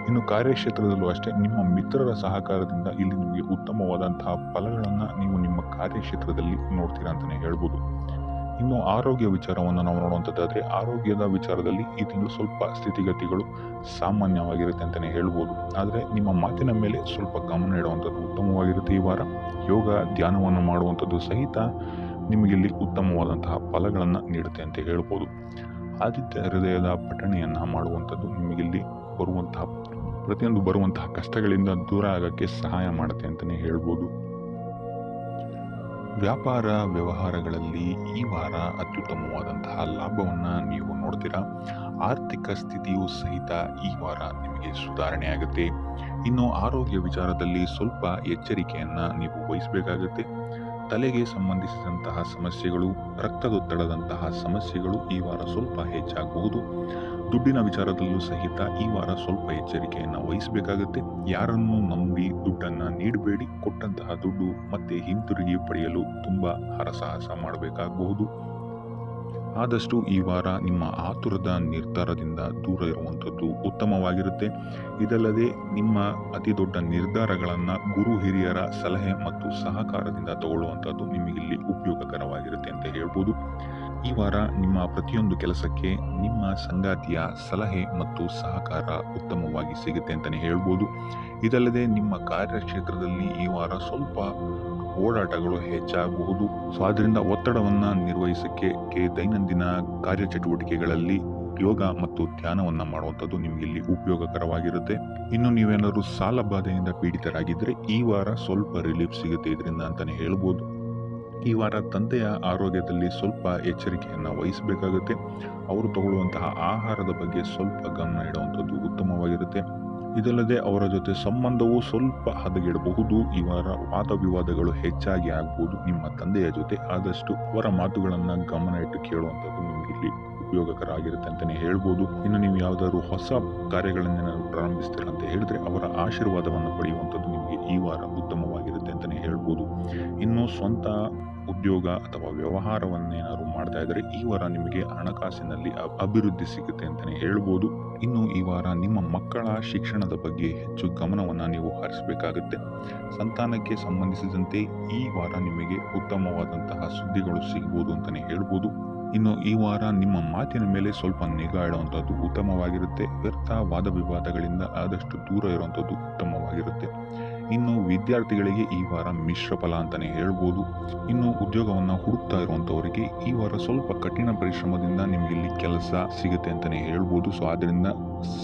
ಇನ್ನು ಕಾರ್ಯಕ್ಷೇತ್ರದಲ್ಲೂ ಅಷ್ಟೇ ನಿಮ್ಮ ಮಿತ್ರರ ಸಹಕಾರದಿಂದ ಇಲ್ಲಿ ನಿಮಗೆ ಉತ್ತಮವಾದಂತಹ ಫಲಗಳನ್ನು ನೀವು ನಿಮ್ಮ ಕಾರ್ಯಕ್ಷೇತ್ರದಲ್ಲಿ ನೋಡ್ತೀರಾ ಅಂತಲೇ ಹೇಳ್ಬೋದು. ಇನ್ನು ಆರೋಗ್ಯ ವಿಚಾರವನ್ನು ನಾವು ನೋಡುವಂಥದ್ದಾದರೆ ಆರೋಗ್ಯದ ವಿಚಾರದಲ್ಲಿ ಈ ತಿಂಗಳು ಸ್ವಲ್ಪ ಸ್ಥಿತಿಗತಿಗಳು ಸಾಮಾನ್ಯವಾಗಿರುತ್ತೆ ಅಂತಲೇ ಹೇಳ್ಬೋದು. ಆದರೆ ನಿಮ್ಮ ಮಾತಿನ ಮೇಲೆ ಸ್ವಲ್ಪ ಗಮನ ಇಡುವಂಥದ್ದು ಉತ್ತಮವಾಗಿರುತ್ತೆ ಈ ವಾರ. ಯೋಗ, ಧ್ಯಾನವನ್ನು ಮಾಡುವಂಥದ್ದು ಸಹಿತ ನಿಮಗಿಲ್ಲಿ ಉತ್ತಮವಾದಂತಹ ಫಲಗಳನ್ನು ನೀಡುತ್ತೆ ಅಂತ ಹೇಳ್ಬೋದು. ಆದಿತ್ಯ ಹೃದಯದ ಪಠಣೆಯನ್ನು ಮಾಡುವಂಥದ್ದು ನಿಮಗಿಲ್ಲಿ ಬರುವಂತಹ ಕಷ್ಟಗಳಿಂದ ದೂರ ಆಗೋಕ್ಕೆ ಸಹಾಯ ಮಾಡುತ್ತೆ ಅಂತಲೇ ಹೇಳ್ಬೋದು. ವ್ಯಾಪಾರ ವ್ಯವಹಾರಗಳಲ್ಲಿ ಈ ವಾರ ಅತ್ಯುತ್ತಮವಾದಂತಹ ಲಾಭವನ್ನು ನೀವು ನೋಡ್ತೀರಾ. ಆರ್ಥಿಕ ಸ್ಥಿತಿಯೂ ಸಹಿತ ಈ ವಾರ ನಿಮಗೆ ಸುಧಾರಣೆ ಆಗುತ್ತೆ. ಇನ್ನು ಆರೋಗ್ಯ ವಿಚಾರದಲ್ಲಿ ಸ್ವಲ್ಪ ಎಚ್ಚರಿಕೆಯನ್ನು ನೀವು ವಹಿಸಬೇಕಾಗುತ್ತೆ. ತಲೆಗೆ ಸಂಬಂಧಿಸಿದಂತಹ ಸಮಸ್ಯೆಗಳು, ರಕ್ತದೊತ್ತಡದಂತಹ ಸಮಸ್ಯೆಗಳು ಈ ವಾರ ಸ್ವಲ್ಪ ಹೆಚ್ಚಾಗಬಹುದು. ದುಡ್ಡಿನ ವಿಚಾರದಲ್ಲೂ ಸಹಿತ ಈ ವಾರ ಸ್ವಲ್ಪ ಎಚ್ಚರಿಕೆಯನ್ನು ವಹಿಸಬೇಕಾಗುತ್ತೆ. ಯಾರನ್ನೂ ನಂಬಿ ದುಡ್ಡನ್ನು ನೀಡಬೇಡಿ. ಕೊಟ್ಟಂತಹ ದುಡ್ಡು ಮತ್ತೆ ಹಿಂತಿರುಗಿ ಪಡೆಯಲು ತುಂಬ ಹರಸಾಹಸ ಮಾಡಬೇಕಾಗಬಹುದು. ಆದಷ್ಟು ಈ ವಾರ ನಿಮ್ಮ ಆತುರದ ನಿರ್ಧಾರದಿಂದ ದೂರ ಇರುವಂಥದ್ದು ಉತ್ತಮವಾಗಿರುತ್ತೆ. ಇದಲ್ಲದೆ ನಿಮ್ಮ ಅತಿ ದೊಡ್ಡ ನಿರ್ಧಾರಗಳನ್ನು ಗುರು ಹಿರಿಯರ ಸಲಹೆ ಮತ್ತು ಸಹಕಾರದಿಂದ ತಗೊಳ್ಳುವಂಥದ್ದು ನಿಮಗಿಲ್ಲಿ ಉಪಯೋಗಕರವಾಗಿರುತ್ತೆ ಅಂತ ಹೇಳ್ಬೋದು. ಈ ವಾರ ನಿಮ್ಮ ಪ್ರತಿಯೊಂದು ಕೆಲಸಕ್ಕೆ ನಿಮ್ಮ ಸಂಗಾತಿಯ ಸಲಹೆ ಮತ್ತು ಸಹಕಾರ ಉತ್ತಮವಾಗಿ ಸಿಗುತ್ತೆ ಅಂತಲೇ ಹೇಳ್ಬೋದು. ಇದಲ್ಲದೆ ನಿಮ್ಮ ಕಾರ್ಯಕ್ಷೇತ್ರದಲ್ಲಿ ಈ ವಾರ ಸ್ವಲ್ಪ ಓಡಾಟಗಳು ಹೆಚ್ಚಾಗಬಹುದು. ಸೊ ಆದ್ದರಿಂದ ಒತ್ತಡವನ್ನು ನಿರ್ವಹಿಸಕ್ಕೆ ದೈನಂದಿನ ಕಾರ್ಯಚಟುವಟಿಕೆಗಳಲ್ಲಿ ಯೋಗ ಮತ್ತು ಧ್ಯಾನವನ್ನು ಮಾಡುವಂಥದ್ದು ನಿಮಗೆ ಇಲ್ಲಿ ಉಪಯೋಗಕರವಾಗಿರುತ್ತೆ. ಇನ್ನು ನೀವೇನಾದರೂ ಸಾಲ ಬಾಧೆಯಿಂದ ಪೀಡಿತರಾಗಿದ್ದರೆ ಈ ವಾರ ಸ್ವಲ್ಪ ರಿಲೀಫ್ ಸಿಗುತ್ತೆ ಇದರಿಂದ ಅಂತಲೇ ಹೇಳ್ಬೋದು. ಈ ವಾರ ತಂದೆಯ ಆರೋಗ್ಯದಲ್ಲಿ ಸ್ವಲ್ಪ ಎಚ್ಚರಿಕೆಯನ್ನು ವಹಿಸಬೇಕಾಗುತ್ತೆ. ಅವರು ತಗೊಳ್ಳುವಂತಹ ಆಹಾರದ ಬಗ್ಗೆ ಸ್ವಲ್ಪ ಗಮನ ಇಡುವಂಥದ್ದು ಉತ್ತಮವಾಗಿರುತ್ತೆ. ಇದಲ್ಲದೆ ಅವರ ಜೊತೆ ಸಂಬಂಧವು ಸ್ವಲ್ಪ ಹದಗೆಡಬಹುದು. ಈ ವಾರ ವಾದ ವಿವಾದಗಳು ಹೆಚ್ಚಾಗಿ ಆಗಬಹುದು ನಿಮ್ಮ ತಂದೆಯ ಜೊತೆ. ಆದಷ್ಟು ಅವರ ಮಾತುಗಳನ್ನು ಗಮನ ಇಟ್ಟು ಕೇಳುವಂಥದ್ದು ನಿಮಗೆ ಇಲ್ಲಿ ಉಪಯೋಗಕರ ಆಗಿರುತ್ತೆ ಅಂತಲೇ ಹೇಳ್ಬೋದು. ಇನ್ನು ನೀವು ಯಾವುದಾದ್ರು ಹೊಸ ಕಾರ್ಯಗಳನ್ನೇನಾದ್ರು ಪ್ರಾರಂಭಿಸ್ತೀರ ಅಂತ ಹೇಳಿದ್ರೆ ಅವರ ಆಶೀರ್ವಾದವನ್ನು ಪಡೆಯುವಂಥದ್ದು ನಿಮಗೆ ಈ ವಾರ ಉತ್ತಮವಾಗಿರುತ್ತೆ ಅಂತಲೇ ಹೇಳ್ಬೋದು. ಇನ್ನು ಸ್ವಂತ ಉದ್ಯೋಗ ಅಥವಾ ವ್ಯವಹಾರವನ್ನೇನಾದ್ರು ಮಾಡ್ತಾ ಇದ್ದರೆ ಈ ವಾರ ನಿಮಗೆ ಹಣಕಾಸಿನಲ್ಲಿ ಅಭಿವೃದ್ಧಿ ಸಿಗುತ್ತೆ ಅಂತಲೇ ಹೇಳ್ಬೋದು. ಇನ್ನು ಈ ವಾರ ನಿಮ್ಮ ಮಕ್ಕಳ ಶಿಕ್ಷಣದ ಬಗ್ಗೆ ಹೆಚ್ಚು ಗಮನವನ್ನು ನೀವು ಹರಿಸಬೇಕಾಗುತ್ತೆ. ಸಂತಾನಕ್ಕೆ ಸಂಬಂಧಿಸಿದಂತೆ ಈ ವಾರ ನಿಮಗೆ ಉತ್ತಮವಾದಂತಹ ಸುದ್ದಿಗಳು ಸಿಗ್ಬೋದು ಅಂತಲೇ ಹೇಳ್ಬೋದು. ಇನ್ನು ಈ ವಾರ ನಿಮ್ಮ ಮಾತಿನ ಮೇಲೆ ಸ್ವಲ್ಪ ನಿಗಾ ಇಡುವಂಥದ್ದು ಉತ್ತಮವಾಗಿರುತ್ತೆ. ವ್ಯರ್ಥ ವಾದ ವಿವಾದಗಳಿಂದ ಆದಷ್ಟು ದೂರ ಇರುವಂಥದ್ದು ಉತ್ತಮವಾಗಿರುತ್ತೆ. ಇನ್ನು ವಿದ್ಯಾರ್ಥಿಗಳಿಗೆ ಈ ವಾರ ಮಿಶ್ರ ಫಲ ಅಂತಲೇ ಹೇಳ್ಬೋದು. ಇನ್ನು ಉದ್ಯೋಗವನ್ನು ಹುಡುಕ್ತಾ ಇರುವಂಥವರಿಗೆ ಈ ವಾರ ಸ್ವಲ್ಪ ಕಠಿಣ ಪರಿಶ್ರಮದಿಂದ ನಿಮಗೆ ಇಲ್ಲಿ ಕೆಲಸ ಸಿಗುತ್ತೆ ಅಂತಲೇ ಹೇಳ್ಬೋದು. ಸೊ ಆದ್ದರಿಂದ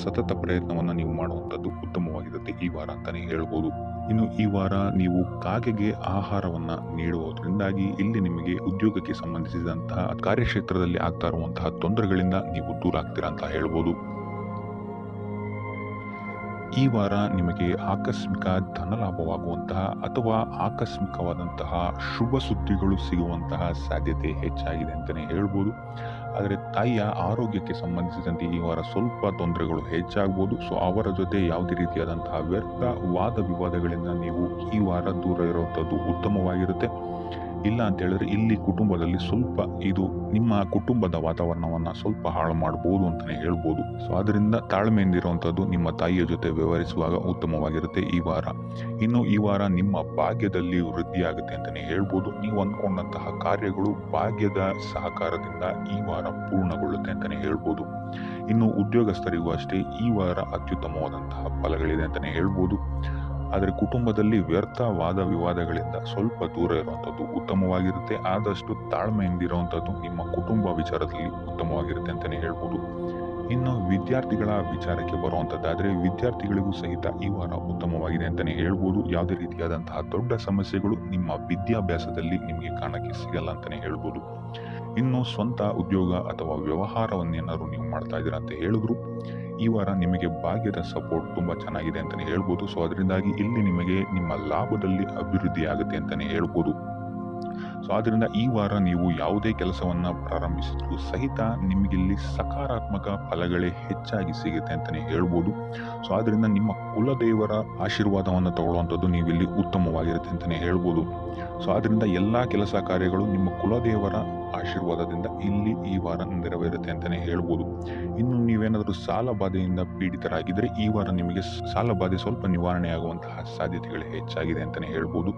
ಸತತ ಪ್ರಯತ್ನವನ್ನು ನೀವು ಮಾಡುವಂಥದ್ದು ಉತ್ತಮವಾಗಿರುತ್ತೆ ಈ ವಾರ ಅಂತಲೇ ಹೇಳ್ಬೋದು. ಇನ್ನು ಈ ವಾರ ನೀವು ಕಾಗೆಗೆ ಆಹಾರವನ್ನು ನೀಡುವುದರಿಂದಾಗಿ ಇಲ್ಲಿ ನಿಮಗೆ ಉದ್ಯೋಗಕ್ಕೆ ಸಂಬಂಧಿಸಿದಂತಹ ಕಾರ್ಯಕ್ಷೇತ್ರದಲ್ಲಿ ಆಗ್ತಾ ಇರುವಂತಹ ತೊಂದರೆಗಳಿಂದ ನೀವು ದೂರ ಆಗ್ತೀರಾ ಅಂತ ಹೇಳ್ಬೋದು. ಈ ವಾರ ನಿಮಗೆ ಆಕಸ್ಮಿಕ ಧನಲಾಭವಾಗುವಂತಹ ಅಥವಾ ಆಕಸ್ಮಿಕವಾದಂತಹ ಶುಭ ಸುದ್ದಿಗಳು ಸಿಗುವಂತಹ ಸಾಧ್ಯತೆ ಹೆಚ್ಚಾಗಿದೆ ಅಂತಲೇ ಹೇಳ್ಬೋದು. ಆದರೆ ತಾಯಿಯ ಆರೋಗ್ಯಕ್ಕೆ ಸಂಬಂಧಿಸಿದಂತೆ ಈ ವಾರ ಸ್ವಲ್ಪ ತೊಂದರೆಗಳು ಹೆಚ್ಚಾಗ್ಬೋದು. ಸೊ ಅವರ ಜೊತೆ ಯಾವುದೇ ರೀತಿಯಾದಂತಹ ವ್ಯರ್ಥ ವಾದ ವಿವಾದಗಳಿಂದ ನೀವು ಈ ವಾರ ದೂರ ಇರುವಂಥದ್ದು ಉತ್ತಮವಾಗಿರುತ್ತೆ. ಇಲ್ಲ ಅಂತ ಹೇಳಿದ್ರೆ ಇಲ್ಲಿ ಕುಟುಂಬದಲ್ಲಿ ಸ್ವಲ್ಪ ಇದು ನಿಮ್ಮ ಕುಟುಂಬದ ವಾತಾವರಣವನ್ನು ಸ್ವಲ್ಪ ಹಾಳು ಮಾಡ್ಬೋದು ಅಂತಲೇ ಹೇಳ್ಬೋದು. ಸೊ ಅದರಿಂದ ತಾಳ್ಮೆಯಿಂದಿರುವಂಥದ್ದು ನಿಮ್ಮ ತಾಯಿಯ ಜೊತೆ ವ್ಯವಹರಿಸುವಾಗ ಉತ್ತಮವಾಗಿರುತ್ತೆ ಈ ವಾರ. ಇನ್ನು ಈ ವಾರ ನಿಮ್ಮ ಭಾಗ್ಯದಲ್ಲಿ ವೃದ್ಧಿಯಾಗುತ್ತೆ ಅಂತಲೇ ಹೇಳ್ಬೋದು. ನೀವು ಅಂದ್ಕೊಂಡಂತಹ ಕಾರ್ಯಗಳು ಭಾಗ್ಯದ ಸಹಕಾರದಿಂದ ಈ ವಾರ ಪೂರ್ಣಗೊಳ್ಳುತ್ತೆ ಅಂತಲೇ ಹೇಳ್ಬೋದು. ಇನ್ನು ಉದ್ಯೋಗಸ್ಥರಿಗೂ ಅಷ್ಟೇ ಈ ವಾರ ಅತ್ಯುತ್ತಮವಾದಂತಹ ಫಲಗಳಿದೆ ಅಂತಲೇ ಹೇಳ್ಬೋದು. ಆದರೆ ಕುಟುಂಬದಲ್ಲಿ ವ್ಯರ್ಥ ವಾದ ವಿವಾದಗಳಿಂದ ಸ್ವಲ್ಪ ದೂರ ಇರುವಂಥದ್ದು ಉತ್ತಮವಾಗಿರುತ್ತೆ. ಆದಷ್ಟು ತಾಳ್ಮೆಯಿಂದಿರುವಂಥದ್ದು ನಿಮ್ಮ ಕುಟುಂಬ ವಿಚಾರದಲ್ಲಿ ಉತ್ತಮವಾಗಿರುತ್ತೆ ಅಂತಲೇ ಹೇಳ್ಬೋದು. ಇನ್ನು ವಿದ್ಯಾರ್ಥಿಗಳ ವಿಚಾರಕ್ಕೆ ಬರುವಂಥದ್ದಾದರೆ ವಿದ್ಯಾರ್ಥಿಗಳಿಗೂ ಸಹಿತ ಈ ವಾರ ಉತ್ತಮವಾಗಿದೆ ಅಂತಲೇ ಹೇಳ್ಬೋದು. ಯಾವುದೇ ರೀತಿಯಾದಂತಹ ದೊಡ್ಡ ಸಮಸ್ಯೆಗಳು ನಿಮ್ಮ ವಿದ್ಯಾಭ್ಯಾಸದಲ್ಲಿ ನಿಮಗೆ ಕಾಣಕ್ಕೆ ಸಿಗಲ್ಲ ಅಂತಲೇ ಹೇಳ್ಬೋದು. ಇನ್ನು ಸ್ವಂತ ಉದ್ಯೋಗ ಅಥವಾ ವ್ಯವಹಾರವನ್ನೇನಾದ್ರು ನೀವು ಮಾಡ್ತಾ ಇದ್ದೀರಾ ಅಂತ ಹೇಳಿದ್ರು ಈ ವಾರ ನಿಮಗೆ ಭಾಗ್ಯದ ಸಪೋರ್ಟ್ ತುಂಬ ಚೆನ್ನಾಗಿದೆ ಅಂತಲೇ ಹೇಳ್ಬೋದು. ಸೊ ಅದರಿಂದಾಗಿ ಇಲ್ಲಿ ನಿಮಗೆ ನಿಮ್ಮ ಲಾಭದಲ್ಲಿ ಅಭಿವೃದ್ಧಿ ಆಗುತ್ತೆ ಅಂತಲೇ ಹೇಳ್ಬೋದು. ಸೊ ಆದ್ದರಿಂದ ಈ ವಾರ ನೀವು ಯಾವುದೇ ಕೆಲಸವನ್ನು ಪ್ರಾರಂಭಿಸಿದ್ರು ಸಹಿತ ನಿಮಗಿಲ್ಲಿ ಸಕಾರಾತ್ಮಕ ಫಲಗಳೇ ಹೆಚ್ಚಾಗಿ ಸಿಗುತ್ತೆ ಅಂತಲೇ ಹೇಳ್ಬೋದು. ಸೊ ಆದ್ದರಿಂದ ನಿಮ್ಮ ಕುಲದೇವರ ಆಶೀರ್ವಾದವನ್ನು ತಗೊಳ್ಳುವಂಥದ್ದು ನೀವಿಲ್ಲಿ ಉತ್ತಮವಾಗಿರುತ್ತೆ ಅಂತಲೇ ಹೇಳ್ಬೋದು. ಸೊ ಆದ್ದರಿಂದ ಎಲ್ಲ ಕೆಲಸ ಕಾರ್ಯಗಳು ನಿಮ್ಮ ಕುಲದೇವರ ಆಶೀರ್ವಾದದಿಂದ ಇಲ್ಲಿ ಈ ವಾರ ನೆರವೇರುತ್ತೆ ಅಂತಲೇ ಹೇಳ್ಬೋದು. ಇನ್ನು ನೀವೇನಾದರೂ ಸಾಲ ಬಾಧೆಯಿಂದ ಪೀಡಿತರಾಗಿದ್ದರೆ ಈ ವಾರ ನಿಮಗೆ ಸಾಲ ಬಾಧೆ ಸ್ವಲ್ಪ ನಿವಾರಣೆ ಆಗುವಂತಹ ಸಾಧ್ಯತೆಗಳು ಹೆಚ್ಚಾಗಿದೆ ಅಂತಲೇ ಹೇಳ್ಬೋದು.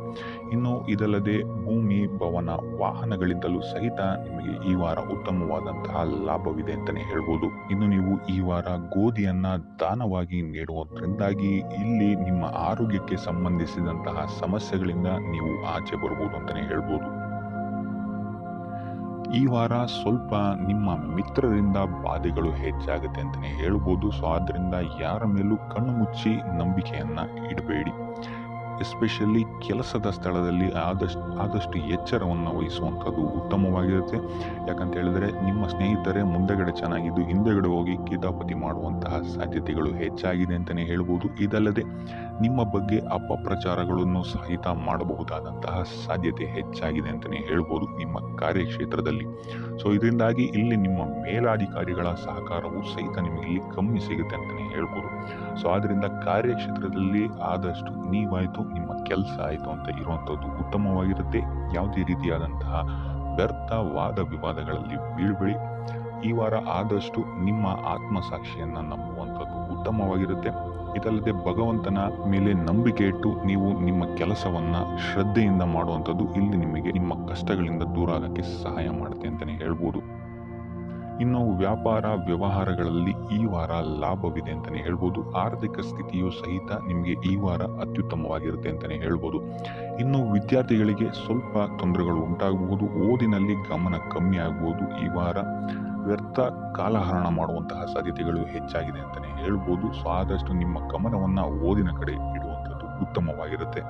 ಇನ್ನು ಇದಲ್ಲದೆ ಭೂಮಿ, ಭವನ, ವಾಹನಗಳಿಂದಲೂ ಸಹಿತ ನಿಮಗೆ ಈ ವಾರ ಉತ್ತಮವಾದಂತಹ ಲಾಭವಿದೆ ಅಂತಲೇ ಹೇಳ್ಬೋದು. ಇನ್ನು ನೀವು ಈ ವಾರ ಗೋಧಿಯನ್ನ ದಾನವಾಗಿ ನೀಡುವುದರಿಂದಾಗಿ ಇಲ್ಲಿ ನಿಮ್ಮ ಆರೋಗ್ಯಕ್ಕೆ ಸಂಬಂಧಿಸಿದಂತಹ ಸಮಸ್ಯೆಗಳಿಂದ ನೀವು ಆಚೆ ಬರ್ಬೋದು ಅಂತಲೇ ಹೇಳ್ಬೋದು. ಈ ವಾರ ಸ್ವಲ್ಪ ನಿಮ್ಮ ಮಿತ್ರರಿಂದ ಬಾಧೆಗಳು ಹೆಚ್ಚಾಗುತ್ತೆ ಅಂತಲೇ ಹೇಳ್ಬೋದು. ಸೊ ಆದ್ದರಿಂದ ಯಾರ ಮೇಲೂ ಕಣ್ಣು ಮುಚ್ಚಿ ನಂಬಿಕೆಯನ್ನ ಇಡಬೇಡಿ. ಎಸ್ಪೆಷಲಿ ಕೆಲಸದ ಸ್ಥಳದಲ್ಲಿ ಆದಷ್ಟು ಎಚ್ಚರವನ್ನು ವಹಿಸುವಂಥದ್ದು ಉತ್ತಮವಾಗಿರುತ್ತೆ. ಯಾಕಂತ ಹೇಳಿದ್ರೆ ನಿಮ್ಮ ಸ್ನೇಹಿತರೇ ಮುಂದೆಗಡೆ ಚೆನ್ನಾಗಿದ್ದು ಹಿಂದೆಗಡೆ ಹೋಗಿ ಕಿತಾಪತಿ ಮಾಡುವಂತಹ ಸಾಧ್ಯತೆಗಳು ಹೆಚ್ಚಾಗಿದೆ ಅಂತಲೇ ಹೇಳ್ಬೋದು. ಇದಲ್ಲದೆ ನಿಮ್ಮ ಬಗ್ಗೆ ಅಪಪ್ರಚಾರಗಳನ್ನು ಸಹಿತ ಮಾಡಬಹುದಾದಂತಹ ಸಾಧ್ಯತೆ ಹೆಚ್ಚಾಗಿದೆ ಅಂತಲೇ ಹೇಳ್ಬೋದು ನಿಮ್ಮ ಕಾರ್ಯಕ್ಷೇತ್ರದಲ್ಲಿ. ಸೊ ಇದರಿಂದಾಗಿ ಇಲ್ಲಿ ನಿಮ್ಮ ಮೇಲಾಧಿಕಾರಿಗಳ ಸಹಕಾರವು ಸಹಿತ ನಿಮಗೆ ಇಲ್ಲಿ ಕಮ್ಮಿ ಸಿಗುತ್ತೆ ಅಂತಲೇ ಹೇಳ್ಬೋದು. ಸೊ ಆದ್ದರಿಂದ ಕಾರ್ಯಕ್ಷೇತ್ರದಲ್ಲಿ ಆದಷ್ಟು ನೀವಾಯಿತು ನಿಮ್ಮ ಕೆಲಸ ಆಯಿತು ಅಂತ ಇರುವಂಥದ್ದು ಉತ್ತಮವಾಗಿರುತ್ತೆ. ಯಾವುದೇ ರೀತಿಯಾದಂತಹ ವ್ಯರ್ಥ ವಾದ ವಿವಾದಗಳಲ್ಲಿ ಬೀಳ್ಬೇಡಿ. ಈ ವಾರ ಆದಷ್ಟು ನಿಮ್ಮ ಆತ್ಮಸಾಕ್ಷಿಯನ್ನು ನಂಬುವಂಥದ್ದು ಉತ್ತಮವಾಗಿರುತ್ತೆ. ಇದಲ್ಲದೆ ಭಗವಂತನ ಮೇಲೆ ನಂಬಿಕೆ ಇಟ್ಟು ನೀವು ನಿಮ್ಮ ಕೆಲಸವನ್ನ ಶ್ರದ್ಧೆಯಿಂದ ಮಾಡುವಂಥದ್ದು ಇಲ್ಲಿ ನಿಮಗೆ ನಿಮ್ಮ ಕಷ್ಟಗಳಿಂದ ದೂರ ಆಗಕ್ಕೆ ಸಹಾಯ ಮಾಡುತ್ತೆ ಅಂತಲೇ ಹೇಳ್ಬೋದು. ಇನ್ನು ವ್ಯಾಪಾರ ವ್ಯವಹಾರಗಳಲ್ಲಿ ಈ ವಾರ ಲಾಭವಿದೆ ಅಂತಲೇ ಹೇಳ್ಬೋದು. ಆರ್ಥಿಕ ಸ್ಥಿತಿಯು ಸಹಿತ ನಿಮಗೆ ಈ ವಾರ ಅತ್ಯುತ್ತಮವಾಗಿರುತ್ತೆ ಅಂತಲೇ ಹೇಳ್ಬೋದು. ಇನ್ನು ವಿದ್ಯಾರ್ಥಿಗಳಿಗೆ ಸ್ವಲ್ಪ ತೊಂದರೆಗಳು ಉಂಟಾಗಬಹುದು. ಓದಿನಲ್ಲಿ ಗಮನ ಕಮ್ಮಿ ಆಗ್ಬೋದು. ಈ ವಾರ ವ್ಯರ್ಥ ಕಾಲಹರಣ ಮಾಡುವಂತಹ ಸಾಧ್ಯತೆಗಳು ಹೆಚ್ಚಾಗಿದೆ ಅಂತಲೇ ಹೇಳ್ಬೋದು. ಸೊ ಆದಷ್ಟು ನಿಮ್ಮ ಗಮನವನ್ನು ಓದಿನ ಕಡೆ ಇಡುವಂಥದ್ದು ಉತ್ತಮವಾಗಿರುತ್ತೆ.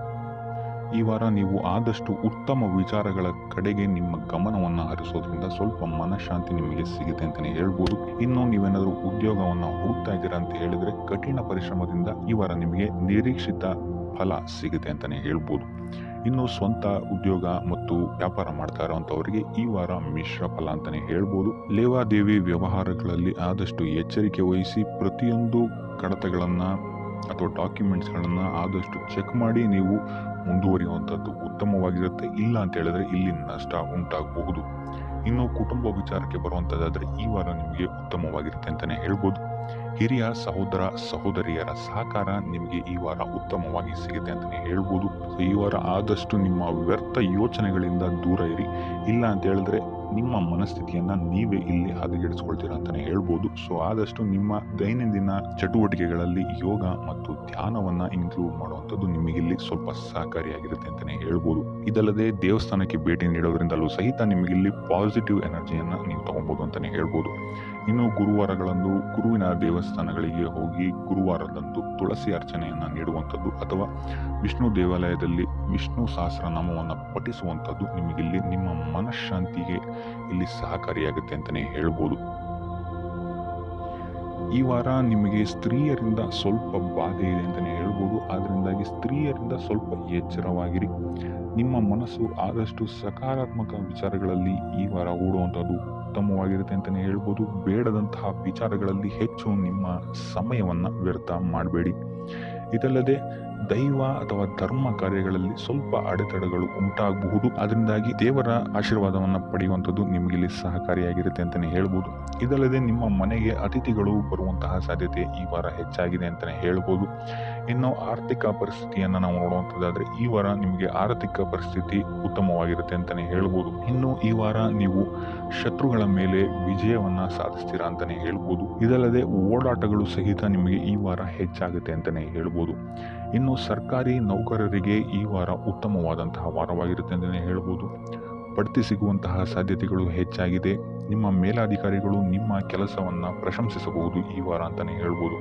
ಈ ವಾರ ನೀವು ಆದಷ್ಟು ಉತ್ತಮ ವಿಚಾರಗಳ ಕಡೆಗೆ ನಿಮ್ಮ ಗಮನವನ್ನು ಹರಿಸೋದ್ರಿಂದ ಸ್ವಲ್ಪ ಮನಃಶಾಂತಿ ನಿಮಗೆ ಸಿಗುತ್ತೆ ಅಂತಲೇ ಹೇಳ್ಬೋದು. ಇನ್ನು ನೀವೇನಾದರೂ ಉದ್ಯೋಗವನ್ನು ಹುಡುಕ್ತಾ ಇದ್ದೀರಾ ಅಂತ ಹೇಳಿದ್ರೆ ಕಠಿಣ ಪರಿಶ್ರಮದಿಂದ ಈ ವಾರ ನಿಮಗೆ ನಿರೀಕ್ಷಿತ ಫಲ ಸಿಗುತ್ತೆ ಅಂತಲೇ ಹೇಳ್ಬೋದು. ಇನ್ನು ಸ್ವಂತ ಉದ್ಯೋಗ ಮತ್ತು ವ್ಯಾಪಾರ ಮಾಡ್ತಾ ಇರುವಂಥವರಿಗೆ ಈ ವಾರ ಮಿಶ್ರ ಫಲ ಅಂತಲೇ ಹೇಳ್ಬೋದು. ಲೇವಾದೇವಿ ವ್ಯವಹಾರಗಳಲ್ಲಿ ಆದಷ್ಟು ಎಚ್ಚರಿಕೆ ವಹಿಸಿ ಪ್ರತಿಯೊಂದು ಕಡತಗಳನ್ನು ಅಥವಾ ಡಾಕ್ಯುಮೆಂಟ್ಸ್ಗಳನ್ನು ಆದಷ್ಟು ಚೆಕ್ ಮಾಡಿ ನೀವು ಮುಂದುವರಿಯುವಂಥದ್ದು ಉತ್ತಮವಾಗಿರುತ್ತೆ. ಇಲ್ಲ ಅಂತ ಹೇಳಿದ್ರೆ ಇಲ್ಲಿ ನಷ್ಟ ಉಂಟಾಗಬಹುದು. ಇನ್ನು ಕುಟುಂಬ ವಿಚಾರಕ್ಕೆ ಬರುವಂಥದ್ದಾದರೆ ಈ ವಾರ ನಿಮಗೆ ಉತ್ತಮವಾಗಿರುತ್ತೆ ಅಂತಲೇ ಹೇಳ್ಬೋದು. ಹಿರಿಯ ಸಹೋದರ ಸಹೋದರಿಯರ ಸಹಕಾರ ನಿಮಗೆ ಈ ವಾರ ಉತ್ತಮವಾಗಿ ಸಿಗುತ್ತೆ ಅಂತಲೇ ಹೇಳ್ಬೋದು. ಸೊ ಈ ವಾರ ಆದಷ್ಟು ನಿಮ್ಮ ವ್ಯರ್ಥ ಯೋಚನೆಗಳಿಂದ ದೂರ ಇರಿ. ಇಲ್ಲ ಅಂತ ಹೇಳಿದ್ರೆ ನಿಮ್ಮ ಮನಸ್ಥಿತಿಯನ್ನ ನೀವೇ ಇಲ್ಲಿ ಹದಗೆಡಿಸ್ಕೊಳ್ತೀರಾ ಅಂತಲೇ ಹೇಳ್ಬೋದು. ಸೊ ಆದಷ್ಟು ನಿಮ್ಮ ದೈನಂದಿನ ಚಟುವಟಿಕೆಗಳಲ್ಲಿ ಯೋಗ ಮತ್ತು ಧ್ಯಾನವನ್ನ ಇನ್ಕ್ಲೂಡ್ ಮಾಡುವಂಥದ್ದು ನಿಮಗಿಲ್ಲಿ ಸ್ವಲ್ಪ ಸಹಕಾರಿಯಾಗಿರುತ್ತೆ ಅಂತಲೇ ಹೇಳ್ಬೋದು. ಇದಲ್ಲದೆ ದೇವಸ್ಥಾನಕ್ಕೆ ಭೇಟಿ ನೀಡೋದ್ರಿಂದಲೂ ಸಹಿತ ನಿಮಗಿಲ್ಲಿ ಪಾಸಿಟಿವ್ ಎನರ್ಜಿಯನ್ನ ನೀವು ತಗೊಬೋದು ಅಂತಲೇ ಹೇಳ್ಬೋದು. ಇನ್ನು ಗುರುವಾರಗಳಂದು ಗುರುವಿನ ದೇವಸ್ಥಾನಗಳಿಗೆ ಹೋಗಿ ಗುರುವಾರದಂದು ತುಳಸಿ ಅರ್ಚನೆಯನ್ನು ನೀಡುವಂಥದ್ದು ಅಥವಾ ವಿಷ್ಣು ದೇವಾಲಯದಲ್ಲಿ ವಿಷ್ಣು ಸಹಸ್ರನಾಮವನ್ನು ಪಠಿಸುವಂಥದ್ದು ನಿಮಗಿಲ್ಲಿ ನಿಮ್ಮ ಮನಃಶಾಂತಿಗೆ ಇಲ್ಲಿ ಸಹಕಾರಿಯಾಗುತ್ತೆ ಅಂತಲೇ ಹೇಳ್ಬೋದು. ಈ ವಾರ ನಿಮಗೆ ಸ್ತ್ರೀಯರಿಂದ ಸ್ವಲ್ಪ ಬಾಧೆ ಇದೆ ಅಂತಲೇ ಹೇಳ್ಬೋದು. ಆದ್ದರಿಂದಾಗಿ ಸ್ತ್ರೀಯರಿಂದ ಸ್ವಲ್ಪ ಎಚ್ಚರವಾಗಿರಿ. ನಿಮ್ಮ ಮನಸ್ಸು ಆದಷ್ಟು ಸಕಾರಾತ್ಮಕ ವಿಚಾರಗಳಲ್ಲಿ ಈ ವಾರ ಓಡುವಂಥದ್ದು ಉತ್ತಮವಾಗಿರುತ್ತೆ ಅಂತಲೇ ಹೇಳ್ಬೋದು. ಬೇಡದಂತಹ ವಿಚಾರಗಳಲ್ಲಿ ಹೆಚ್ಚು ನಿಮ್ಮ ಸಮಯವನ್ನು ವ್ಯರ್ಥ ಮಾಡಬೇಡಿ. ಇದಲ್ಲದೆ ದೈವ ಅಥವಾ ಧರ್ಮ ಕಾರ್ಯಗಳಲ್ಲಿ ಸ್ವಲ್ಪ ಅಡೆತಡೆಗಳು ಉಂಟಾಗಬಹುದು. ಅದರಿಂದಾಗಿ ದೇವರ ಆಶೀರ್ವಾದವನ್ನು ಪಡೆಯುವಂಥದ್ದು ನಿಮಗೆ ಇಲ್ಲಿ ಸಹಕಾರಿಯಾಗಿರುತ್ತೆ ಅಂತಲೇ ಹೇಳ್ಬೋದು. ಇದಲ್ಲದೆ ನಿಮ್ಮ ಮನೆಗೆ ಅತಿಥಿಗಳು ಬರುವಂತಹ ಸಾಧ್ಯತೆ ಈ ವಾರ ಹೆಚ್ಚಾಗಿದೆ ಅಂತಲೇ ಹೇಳ್ಬೋದು. ಇನ್ನು ಆರ್ಥಿಕ ಪರಿಸ್ಥಿತಿಯನ್ನು ನಾವು ನೋಡುವಂಥದ್ದಾದ್ರೆ ಈ ವಾರ ನಿಮಗೆ ಆರ್ಥಿಕ ಪರಿಸ್ಥಿತಿ ಉತ್ತಮವಾಗಿರುತ್ತೆ ಅಂತಲೇ ಹೇಳ್ಬೋದು. ಇನ್ನು ಈ ವಾರ ನೀವು ಶತ್ರುಗಳ ಮೇಲೆ ವಿಜಯವನ್ನ ಸಾಧಿಸ್ತೀರಾ ಅಂತಲೇ ಹೇಳ್ಬೋದು. ಇದಲ್ಲದೆ ಓಡಾಟಗಳು ಸಹಿತ ನಿಮಗೆ ಈ ವಾರ ಹೆಚ್ಚಾಗುತ್ತೆ ಅಂತಲೇ ಹೇಳ್ಬೋದು. ಇನ್ನು ಸರ್ಕಾರಿ ನೌಕರರಿಗೆ ಈ ವಾರ ಉತ್ತಮವಾದಂತಹ ವಾರವಾಗಿರುತ್ತೆ ಅಂತಲೇ ಹೇಳ್ಬೋದು. ಬಡ್ತಿ ಸಿಗುವಂತಹ ಸಾಧ್ಯತೆಗಳು ಹೆಚ್ಚಾಗಿದೆ. ನಿಮ್ಮ ಮೇಲಾಧಿಕಾರಿಗಳು ನಿಮ್ಮ ಕೆಲಸವನ್ನು ಪ್ರಶಂಸಿಸಬಹುದು ಈ ವಾರ ಅಂತಲೇ ಹೇಳ್ಬೋದು.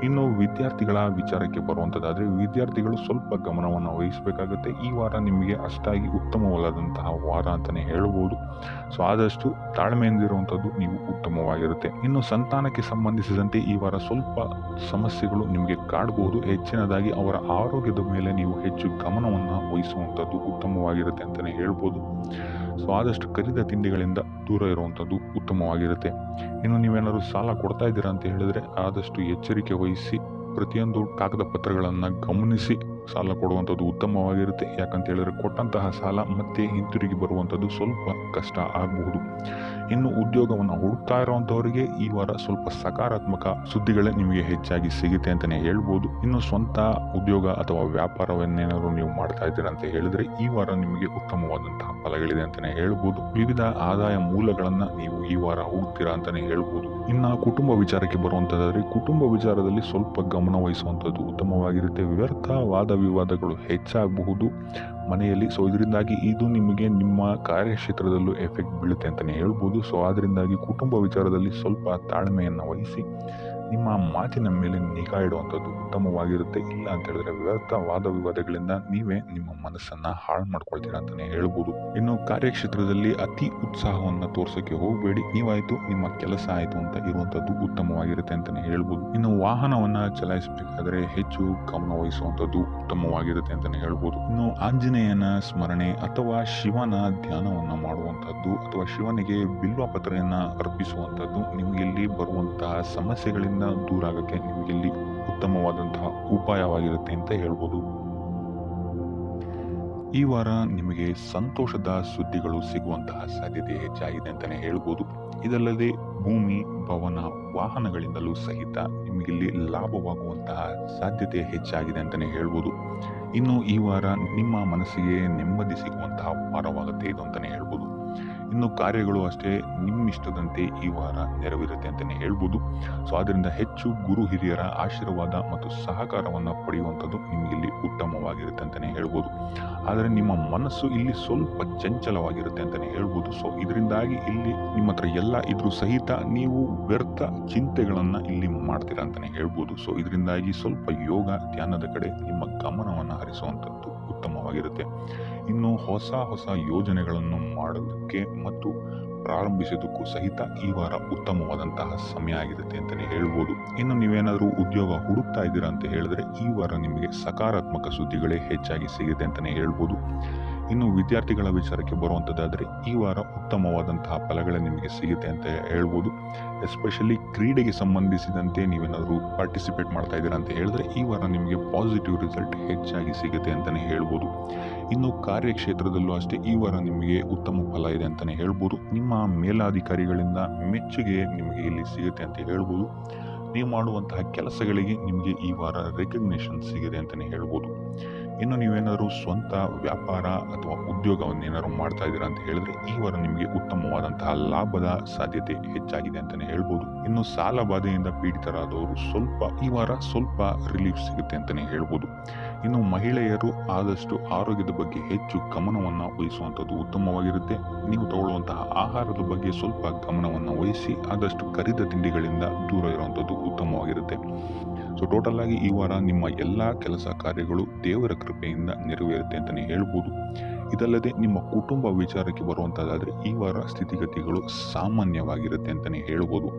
ಇನ್ನು ವಿದ್ಯಾರ್ಥಿಗಳ ವಿಚಾರಕ್ಕೆ ಬರುವಂಥದ್ದಾದರೆ ವಿದ್ಯಾರ್ಥಿಗಳು ಸ್ವಲ್ಪ ಗಮನವನ್ನು ವಹಿಸಬೇಕಾಗುತ್ತೆ. ಈ ವಾರ ನಿಮಗೆ ಅಷ್ಟಾಗಿ ಉತ್ತಮವಲ್ಲದಂತಹ ವಾರ ಅಂತಲೇ ಹೇಳ್ಬೋದು. ಸೊ ಆದಷ್ಟು ತಾಳ್ಮೆಯಿಂದಿರುವಂಥದ್ದು ನೀವು ಉತ್ತಮವಾಗಿರುತ್ತೆ. ಇನ್ನು ಸಂತಾನಕ್ಕೆ ಸಂಬಂಧಿಸಿದಂತೆ ಈ ವಾರ ಸ್ವಲ್ಪ ಸಮಸ್ಯೆಗಳು ನಿಮಗೆ ಕಾಡಬಹುದು. ಹೆಚ್ಚಿನದಾಗಿ ಅವರ ಆರೋಗ್ಯದ ಮೇಲೆ ನೀವು ಹೆಚ್ಚು ಗಮನವನ್ನು ವಹಿಸುವಂಥದ್ದು ಉತ್ತಮವಾಗಿರುತ್ತೆ ಅಂತಲೇ ಹೇಳ್ಬೋದು. ಸೊ ಆದಷ್ಟು ಕರಿದ ತಿಂಡಿಗಳಿಂದ ದೂರ ಇರುವಂಥದ್ದು ಉತ್ತಮವಾಗಿರುತ್ತೆ. ಇನ್ನು ನೀವೇನಾದ್ರು ಸಾಲ ಕೊಡ್ತಾ ಇದ್ದೀರಾ ಅಂತ ಹೇಳಿದ್ರೆ ಆದಷ್ಟು ಎಚ್ಚರಿಕೆ ವಹಿಸಿ ಪ್ರತಿಯೊಂದು ಕಾಗದ ಪತ್ರಗಳನ್ನು ಗಮನಿಸಿ ಸಾಲ ಕೊಡುವಂಥದ್ದು ಉತ್ತಮವಾಗಿರುತ್ತೆ. ಯಾಕಂತ ಹೇಳಿದ್ರೆ ಕೊಟ್ಟಂತಹ ಸಾಲ ಮತ್ತೆ ಹಿಂತಿರುಗಿ ಬರುವಂಥದ್ದು ಸ್ವಲ್ಪ ಕಷ್ಟ ಆಗಬಹುದು. ಇನ್ನು ಉದ್ಯೋಗವನ್ನು ಹುಡುಕ್ತಾ ಇರುವಂಥವರಿಗೆ ಈ ವಾರ ಸ್ವಲ್ಪ ಸಕಾರಾತ್ಮಕ ಸುದ್ದಿಗಳೇ ನಿಮಗೆ ಹೆಚ್ಚಾಗಿ ಸಿಗುತ್ತೆ ಅಂತಲೇ ಹೇಳ್ಬೋದು. ಇನ್ನು ಸ್ವಂತ ಉದ್ಯೋಗ ಅಥವಾ ವ್ಯಾಪಾರವನ್ನೇನಾದ್ರು ನೀವು ಮಾಡ್ತಾ ಇದ್ದೀರಾ ಅಂತ ಹೇಳಿದ್ರೆ ಈ ವಾರ ನಿಮಗೆ ಉತ್ತಮವಾದಂತಹ ಫಲಗಳಿದೆ ಅಂತಲೇ ಹೇಳ್ಬೋದು. ವಿವಿಧ ಆದಾಯ ಮೂಲಗಳನ್ನ ನೀವು ಈ ವಾರ ಹುಡುಕ್ತೀರಾ ಅಂತಲೇ ಹೇಳ್ಬೋದು. ಇನ್ನು ಕುಟುಂಬ ವಿಚಾರಕ್ಕೆ ಬರುವಂಥದ್ದಾದ್ರೆ ಕುಟುಂಬ ವಿಚಾರದಲ್ಲಿ ಸ್ವಲ್ಪ ಗಮನ ವಹಿಸುವಂಥದ್ದು ಉತ್ತಮವಾಗಿರುತ್ತೆ. ವ್ಯರ್ಥ ವಾದ ವಿವಾದಗಳು ಹೆಚ್ಚಾಗಬಹುದು ಮನೆಯಲ್ಲಿ. ಸೊ ಇದರಿಂದಾಗಿ ಇದು ನಿಮಗೆ ನಿಮ್ಮ ಕಾರ್ಯಕ್ಷೇತ್ರದಲ್ಲೂ ಎಫೆಕ್ಟ್ ಬೀಳುತ್ತೆ ಅಂತಲೇ ಹೇಳ್ಬೋದು. ಸೊ ಅದರಿಂದಾಗಿ ಕುಟುಂಬ ವಿಚಾರದಲ್ಲಿ ಸ್ವಲ್ಪ ತಾಳ್ಮೆಯನ್ನು ವಹಿಸಿ ನಿಮ್ಮ ಮಾತಿನ ಮೇಲೆ ನಿಗಾ ಇಡುವಂಥದ್ದು ಉತ್ತಮವಾಗಿರುತ್ತೆ. ಇಲ್ಲ ಅಂತ ಹೇಳಿದ್ರೆ ವ್ಯರ್ಥ ವಾದ ವಿವಾದಗಳಿಂದ ನೀವೇ ನಿಮ್ಮ ಮನಸ್ಸನ್ನ ಹಾಳು ಮಾಡ್ಕೊಳ್ತೀರಾ ಅಂತಲೇ ಹೇಳ್ಬೋದು. ಇನ್ನು ಕಾರ್ಯಕ್ಷೇತ್ರದಲ್ಲಿ ಅತಿ ಉತ್ಸಾಹವನ್ನು ತೋರ್ಸೋಕೆ ಹೋಗಬೇಡಿ. ನೀವಾಯ್ತು ನಿಮ್ಮ ಕೆಲಸ ಆಯ್ತು ಅಂತ ಇರುವಂಥದ್ದು ಉತ್ತಮವಾಗಿರುತ್ತೆ ಅಂತಲೇ ಹೇಳ್ಬೋದು. ಇನ್ನು ವಾಹನವನ್ನ ಚಲಾಯಿಸಬೇಕಾದ್ರೆ ಹೆಚ್ಚು ಗಮನ ವಹಿಸುವಂಥದ್ದು ಉತ್ತಮವಾಗಿರುತ್ತೆ ಅಂತಲೇ ಹೇಳ್ಬೋದು. ಇನ್ನು ಆಂಜನೇಯನ ಸ್ಮರಣೆ ಅಥವಾ ಶಿವನ ಧ್ಯಾನವನ್ನ ಮಾಡುವಂಥದ್ದು ಅಥವಾ ಶಿವನಿಗೆ ಬಿಲ್ವ ಪತ್ರೆಯನ್ನ ಅರ್ಪಿಸುವಂಥದ್ದು ನಿಮಗಿಲ್ಲಿ ಬರುವಂತಹ ಸಮಸ್ಯೆಗಳಿಂದ ದೂರ ಆಗಕ್ಕೆ ನಿಮಗಿಲ್ಲಿ ಉತ್ತಮವಾದಂತಹ ಉಪಾಯವಾಗಿರುತ್ತೆ ಅಂತ ಹೇಳ್ಬೋದು. ಈ ವಾರ ನಿಮಗೆ ಸಂತೋಷದ ಸುದ್ದಿಗಳು ಸಿಗುವಂತಹ ಸಾಧ್ಯತೆ ಹೆಚ್ಚಾಗಿದೆ ಅಂತಲೇ ಹೇಳ್ಬೋದು. ಇದಲ್ಲದೆ ಭೂಮಿ, ಭವನ, ವಾಹನಗಳಿಂದಲೂ ಸಹಿತ ನಿಮಗಿಲ್ಲಿ ಲಾಭವಾಗುವಂತಹ ಸಾಧ್ಯತೆ ಹೆಚ್ಚಾಗಿದೆ ಅಂತಲೇ ಹೇಳ್ಬೋದು. ಇನ್ನು ಈ ವಾರ ನಿಮ್ಮ ಮನಸ್ಸಿಗೆ ನೆಮ್ಮದಿ ಸಿಗುವಂತಹ ವಾರವಾಗುತ್ತೆ ಇದು ಅಂತಲೇ ಹೇಳ್ಬೋದು. ಇನ್ನು ಕಾರ್ಯಗಳು ಅಷ್ಟೇ ನಿಮ್ಮಿಷ್ಟದಂತೆ ಈ ವಾರ ನೆರವೇರುತ್ತೆ ಅಂತಲೇ ಹೇಳ್ಬೋದು. ಸೊ ಅದರಿಂದ ಹೆಚ್ಚು ಗುರು ಹಿರಿಯರ ಆಶೀರ್ವಾದ ಮತ್ತು ಸಹಕಾರವನ್ನು ಪಡೆಯುವಂಥದ್ದು ನಿಮಗಿಲ್ಲಿ ಉತ್ತಮವಾಗಿರುತ್ತೆ ಅಂತಲೇ ಹೇಳ್ಬೋದು. ಆದರೆ ನಿಮ್ಮ ಮನಸ್ಸು ಇಲ್ಲಿ ಸ್ವಲ್ಪ ಚಂಚಲವಾಗಿರುತ್ತೆ ಅಂತಲೇ ಹೇಳ್ಬೋದು. ಸೊ ಇದರಿಂದಾಗಿ ಇಲ್ಲಿ ನಿಮ್ಮ ಹತ್ರ ಎಲ್ಲ ಇದ್ರೂ ಸಹಿತ ನೀವು ವ್ಯರ್ಥ ಚಿಂತೆಗಳನ್ನು ಇಲ್ಲಿ ಮಾಡ್ತೀರಾ ಅಂತಲೇ ಹೇಳ್ಬೋದು. ಸೊ ಇದರಿಂದಾಗಿ ಸ್ವಲ್ಪ ಯೋಗ ಧ್ಯಾನದ ಕಡೆ ನಿಮ್ಮ ಗಮನವನ್ನು ಹರಿಸುವಂಥದ್ದು ಉತ್ತಮವಾಗಿರುತ್ತೆ. ಇನ್ನು ಹೊಸ ಯೋಜನೆಗಳನ್ನು ಮಾಡೋದಕ್ಕೆ ಮತ್ತು ಪ್ರಾರಂಭಿಸೋದಕ್ಕೂ ಸಹಿತ ಈ ವಾರ ಉತ್ತಮವಾದಂತಹ ಸಮಯ ಆಗಿರುತ್ತೆ ಅಂತಲೇ ಹೇಳ್ಬೋದು. ಇನ್ನು ನೀವೇನಾದರೂ ಉದ್ಯೋಗ ಹುಡುಕ್ತಾ ಇದ್ದೀರಾ ಅಂತ ಹೇಳಿದ್ರೆ ಈ ವಾರ ನಿಮಗೆ ಸಕಾರಾತ್ಮಕ ಸುದ್ದಿಗಳೇ ಹೆಚ್ಚಾಗಿ ಸಿಗುತ್ತೆ ಅಂತಲೇ ಹೇಳ್ಬೋದು. ಇನ್ನು ವಿದ್ಯಾರ್ಥಿಗಳ ವಿಚಾರಕ್ಕೆ ಬರುವಂಥದ್ದಾದರೆ ಈ ವಾರ ಉತ್ತಮವಾದಂತಹ ಫಲಗಳೇ ನಿಮಗೆ ಸಿಗುತ್ತೆ ಅಂತ ಹೇಳ್ಬೋದು. ಎಸ್ಪೆಷಲಿ ಕ್ರೀಡೆಗೆ ಸಂಬಂಧಿಸಿದಂತೆ ನೀವೇನಾದರೂ ಪಾರ್ಟಿಸಿಪೇಟ್ ಮಾಡ್ತಾ ಇದ್ದೀರಾ ಅಂತ ಹೇಳಿದ್ರೆ ಈ ವಾರ ನಿಮಗೆ ಪಾಸಿಟಿವ್ ರಿಸಲ್ಟ್ ಹೆಚ್ಚಾಗಿ ಸಿಗುತ್ತೆ ಅಂತಲೇ ಹೇಳ್ಬೋದು. ಇನ್ನು ಕಾರ್ಯಕ್ಷೇತ್ರದಲ್ಲೂ ಅಷ್ಟೇ ಈ ವಾರ ನಿಮಗೆ ಉತ್ತಮ ಫಲ ಇದೆ ಅಂತಲೇ ಹೇಳ್ಬೋದು. ನಿಮ್ಮ ಮೇಲಾಧಿಕಾರಿಗಳಿಂದ ಮೆಚ್ಚುಗೆ ನಿಮಗೆ ಇಲ್ಲಿ ಸಿಗುತ್ತೆ ಅಂತ ಹೇಳ್ಬೋದು. ನೀವು ಮಾಡುವಂತಹ ಕೆಲಸಗಳಿಗೆ ನಿಮಗೆ ಈ ವಾರ ರೆಕಗ್ನೇಷನ್ ಸಿಗಿದೆ ಅಂತಲೇ ಹೇಳ್ಬೋದು. ಇನ್ನು ನೀವೇನಾದರೂ ಸ್ವಂತ ವ್ಯಾಪಾರ ಅಥವಾ ಉದ್ಯೋಗವನ್ನೇನಾದ್ರು ಮಾಡ್ತಾ ಇದ್ದೀರಾ ಅಂತ ಹೇಳಿದ್ರೆ ಈ ವಾರ ನಿಮಗೆ ಉತ್ತಮವಾದಂತಹ ಲಾಭದ ಸಾಧ್ಯತೆ ಹೆಚ್ಚಾಗಿದೆ ಅಂತಲೇ ಹೇಳ್ಬೋದು. ಇನ್ನು ಸಾಲ ಬಾಧೆಯಿಂದ ಪೀಡಿತರಾದವರು ಈ ವಾರ ಸ್ವಲ್ಪ ರಿಲೀಫ್ ಸಿಗುತ್ತೆ ಅಂತಲೇ ಹೇಳ್ಬೋದು. ಇನ್ನು ಮಹಿಳೆಯರು ಆದಷ್ಟು ಆರೋಗ್ಯದ ಬಗ್ಗೆ ಹೆಚ್ಚು ಗಮನವನ್ನು ವಹಿಸುವಂಥದ್ದು ಉತ್ತಮವಾಗಿರುತ್ತೆ. ನೀವು ತಗೊಳ್ಳುವಂತಹ ಆಹಾರದ ಬಗ್ಗೆ ಸ್ವಲ್ಪ ಗಮನವನ್ನು ವಹಿಸಿ ಆದಷ್ಟು ಕರಿದ ತಿಂಡಿಗಳಿಂದ ದೂರ ಇರುವಂಥದ್ದು ಉತ್ತಮವಾಗಿರುತ್ತೆ. ಸೊ ಟೋಟಲ್ ಆಗಿ ಈ ವಾರ ನಿಮ್ಮ ಎಲ್ಲ ಕೆಲಸ ಕಾರ್ಯಗಳು ದೇವರ ಕೃಪೆಯಿಂದ ನೆರವೇರುತ್ತೆ ಅಂತಲೇ ಹೇಳ್ಬೋದು. ಇದಲ್ಲದೆ ನಿಮ್ಮ ಕುಟುಂಬ ವಿಚಾರಕ್ಕೆ ಬರುವಂಥದ್ದಾದರೆ ಈ ವಾರ ಸ್ಥಿತಿಗತಿಗಳು ಸಾಮಾನ್ಯವಾಗಿರುತ್ತೆ ಅಂತಲೇ ಹೇಳ್ಬೋದು.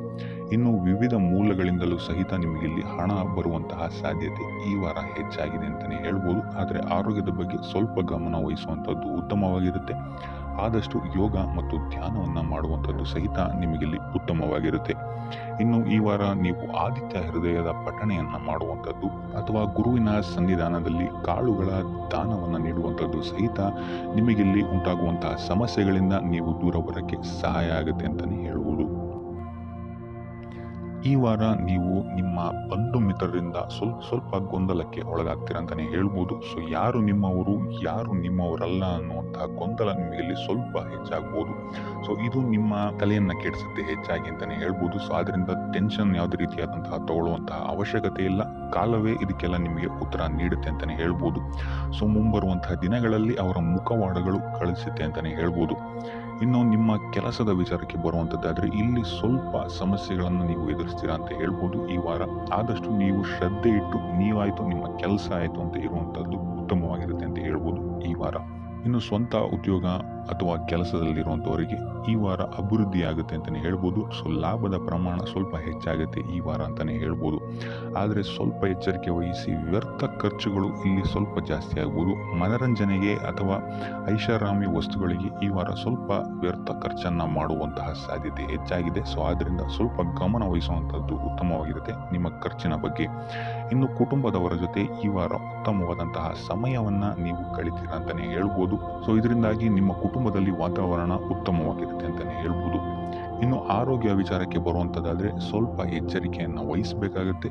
ಇನ್ನು ವಿವಿಧ ಮೂಲಗಳಿಂದಲೂ ಸಹಿತ ನಿಮಗಿಲ್ಲಿ ಹಣ ಬರುವಂತಹ ಸಾಧ್ಯತೆ ಈ ವಾರ ಹೆಚ್ಚಾಗಿದೆ ಅಂತಲೇ ಹೇಳ್ಬೋದು. ಆದರೆ ಆರೋಗ್ಯದ ಬಗ್ಗೆ ಸ್ವಲ್ಪ ಗಮನ ವಹಿಸುವಂಥದ್ದು ಉತ್ತಮವಾಗಿರುತ್ತೆ. ಆದಷ್ಟು ಯೋಗ ಮತ್ತು ಧ್ಯಾನವನ್ನು ಮಾಡುವಂಥದ್ದು ಸಹಿತ ನಿಮಗಿಲ್ಲಿ ಉತ್ತಮವಾಗಿರುತ್ತೆ. ಇನ್ನು ಈ ವಾರ ನೀವು ಆದಿತ್ಯ ಹೃದಯದ ಪಠಣೆಯನ್ನ ಮಾಡುವಂಥದ್ದು ಅಥವಾ ಗುರುವಿನ ಸನ್ನಿಧಾನದಲ್ಲಿ ಕಾಳುಗಳ ದಾನವನ್ನು ನೀಡುವಂಥದ್ದು ಸಹಿತ ನಿಮಗಿಲ್ಲಿ ಉಂಟಾಗುವಂತಹ ಸಮಸ್ಯೆಗಳಿಂದ ನೀವು ದೂರ ಬರೋಕ್ಕೆ ಸಹಾಯ ಆಗುತ್ತೆ ಅಂತಲೇ ಹೇಳ್ಬೋದು. ಈ ವಾರ ನೀವು ನಿಮ್ಮ ಬಂಧು ಮಿತ್ರರಿಂದ ಸ್ವಲ್ಪ ಗೊಂದಲಕ್ಕೆ ಒಳಗಾಗ್ತೀರ ಅಂತಲೇ ಹೇಳ್ಬೋದು. ಸೊ ಯಾರು ನಿಮ್ಮವರು ಯಾರು ನಿಮ್ಮವರಲ್ಲ ಅನ್ನುವಂತಹ ಗೊಂದಲ ನಿಮಗೆ ಸ್ವಲ್ಪ ಹೆಚ್ಚಾಗ್ಬೋದು. ಸೊ ಇದು ನಿಮ್ಮ ತಲೆಯನ್ನ ಕೆಡಿಸುತ್ತೆ ಹೆಚ್ಚಾಗಿ ಅಂತಲೇ ಹೇಳ್ಬೋದು. ಸೊ ಆದ್ರಿಂದ ಟೆನ್ಷನ್ ಯಾವುದೇ ರೀತಿಯಾದಂತಹ ತಗೊಳ್ಳುವಂತಹ ಅವಶ್ಯಕತೆ ಇಲ್ಲ. ಕಾಲವೇ ಇದಕ್ಕೆಲ್ಲ ನಿಮಗೆ ಉತ್ತರ ನೀಡುತ್ತೆ ಅಂತಲೇ ಹೇಳ್ಬೋದು. ಸೊ ಮುಂಬರುವಂತಹ ದಿನಗಳಲ್ಲಿ ಅವರ ಮುಖವಾಡಗಳು ಕಳಿಸುತ್ತೆ ಅಂತಲೇ ಹೇಳ್ಬೋದು. ಇನ್ನು ನಿಮ್ಮ ಕೆಲಸದ ವಿಚಾರಕ್ಕೆ ಬರುವಂಥದ್ದಾದರೆ ಇಲ್ಲಿ ಸ್ವಲ್ಪ ಸಮಸ್ಯೆಗಳನ್ನು ನೀವು ಎದುರಿಸ್ತೀರಾ ಅಂತ ಹೇಳ್ಬೋದು. ಈ ವಾರ ಆದಷ್ಟು ನೀವು ಶ್ರದ್ಧೆ ಇಟ್ಟು ನೀವಾಯಿತು ನಿಮ್ಮ ಕೆಲಸ ಆಯಿತು ಅಂತ ಇರುವಂಥದ್ದು ಉತ್ತಮವಾಗಿರುತ್ತೆ ಅಂತ ಹೇಳ್ಬೋದು ಈ ವಾರ. ಇನ್ನು ಸ್ವಂತ ಉದ್ಯೋಗ ಅಥವಾ ಕೆಲಸದಲ್ಲಿರುವಂಥವರಿಗೆ ಈ ವಾರ ಅಭಿವೃದ್ಧಿ ಆಗುತ್ತೆ ಅಂತಲೇ ಹೇಳ್ಬೋದು. ಸೊ ಲಾಭದ ಪ್ರಮಾಣ ಸ್ವಲ್ಪ ಹೆಚ್ಚಾಗುತ್ತೆ ಈ ವಾರ ಅಂತಲೇ ಹೇಳ್ಬೋದು. ಆದರೆ ಸ್ವಲ್ಪ ಎಚ್ಚರಿಕೆ ವಹಿಸಿ, ವ್ಯರ್ಥ ಖರ್ಚುಗಳು ಇಲ್ಲಿ ಸ್ವಲ್ಪ ಜಾಸ್ತಿ ಆಗ್ಬೋದು. ಮನರಂಜನೆಗೆ ಅಥವಾ ಐಷಾರಾಮಿ ವಸ್ತುಗಳಿಗೆ ಈ ವಾರ ಸ್ವಲ್ಪ ವ್ಯರ್ಥ ಖರ್ಚನ್ನು ಮಾಡುವಂತಹ ಸಾಧ್ಯತೆ ಹೆಚ್ಚಾಗಿದೆ. ಸೊ ಆದ್ದರಿಂದ ಸ್ವಲ್ಪ ಗಮನ ವಹಿಸುವಂಥದ್ದು ಉತ್ತಮವಾಗಿರುತ್ತೆ ನಿಮ್ಮ ಖರ್ಚಿನ ಬಗ್ಗೆ. ಇನ್ನು ಕುಟುಂಬದವರ ಜೊತೆ ಈ ವಾರ ಉತ್ತಮವಾದಂತಹ ಸಮಯವನ್ನು ನೀವು ಕಳಿತೀರ ಅಂತಲೇ ಹೇಳ್ಬೋದು. ಸೊ ಇದರಿಂದಾಗಿ ನಿಮ್ಮ ಕುಟುಂಬದಲ್ಲಿ ವಾತಾವರಣ ಉತ್ತಮವಾಗಿರುತ್ತೆ ಅಂತಲೇ ಹೇಳ್ಬೋದು. ಇನ್ನು ಆರೋಗ್ಯ ವಿಚಾರಕ್ಕೆ ಬರುವಂಥದ್ದಾದರೆ ಸ್ವಲ್ಪ ಎಚ್ಚರಿಕೆಯನ್ನು ವಹಿಸಬೇಕಾಗುತ್ತೆ.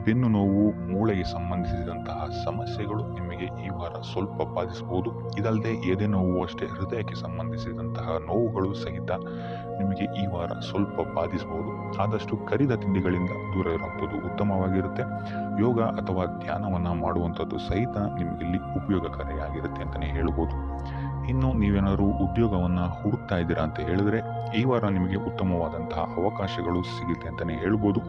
ಬೆನ್ನು ನೋವು, ಮೂಳೆಗೆ ಸಂಬಂಧಿಸಿದಂತಹ ಸಮಸ್ಯೆಗಳು ನಿಮಗೆ ಈ ವಾರ ಸ್ವಲ್ಪ ಬಾಧಿಸಬಹುದು. ಇದಲ್ಲದೆ ಎದೆ ನೋವು ಅಷ್ಟೇ, ಹೃದಯಕ್ಕೆ ಸಂಬಂಧಿಸಿದಂತಹ ನೋವುಗಳು ಸಹಿತ ನಿಮಗೆ ಈ ವಾರ ಸ್ವಲ್ಪ ಬಾಧಿಸಬಹುದು. ಆದಷ್ಟು ಕರಿದ ತಿಂಡಿಗಳಿಂದ ದೂರ ಇರುವಂಥದ್ದು ಉತ್ತಮವಾಗಿರುತ್ತೆ. ಯೋಗ ಅಥವಾ ಧ್ಯಾನವನ್ನು ಮಾಡುವಂಥದ್ದು ಸಹಿತ ನಿಮಗಿಲ್ಲಿ ಉಪಯೋಗಕಾರಿಯಾಗಿರುತ್ತೆ ಅಂತಲೇ ಹೇಳ್ಬೋದು. ಇನ್ನು ನೀವೇನಾದರೂ ಉದ್ಯೋಗವನ್ನು ಹುಡುಕ್ತಾ ಇದ್ದೀರಾ ಅಂತ ಹೇಳಿದ್ರೆ ಈ ವಾರ ನಿಮಗೆ ಉತ್ತಮವಾದಂತಹ ಅವಕಾಶಗಳು ಸಿಗುತ್ತೆ ಅಂತಲೇ ಹೇಳ್ಬೋದು.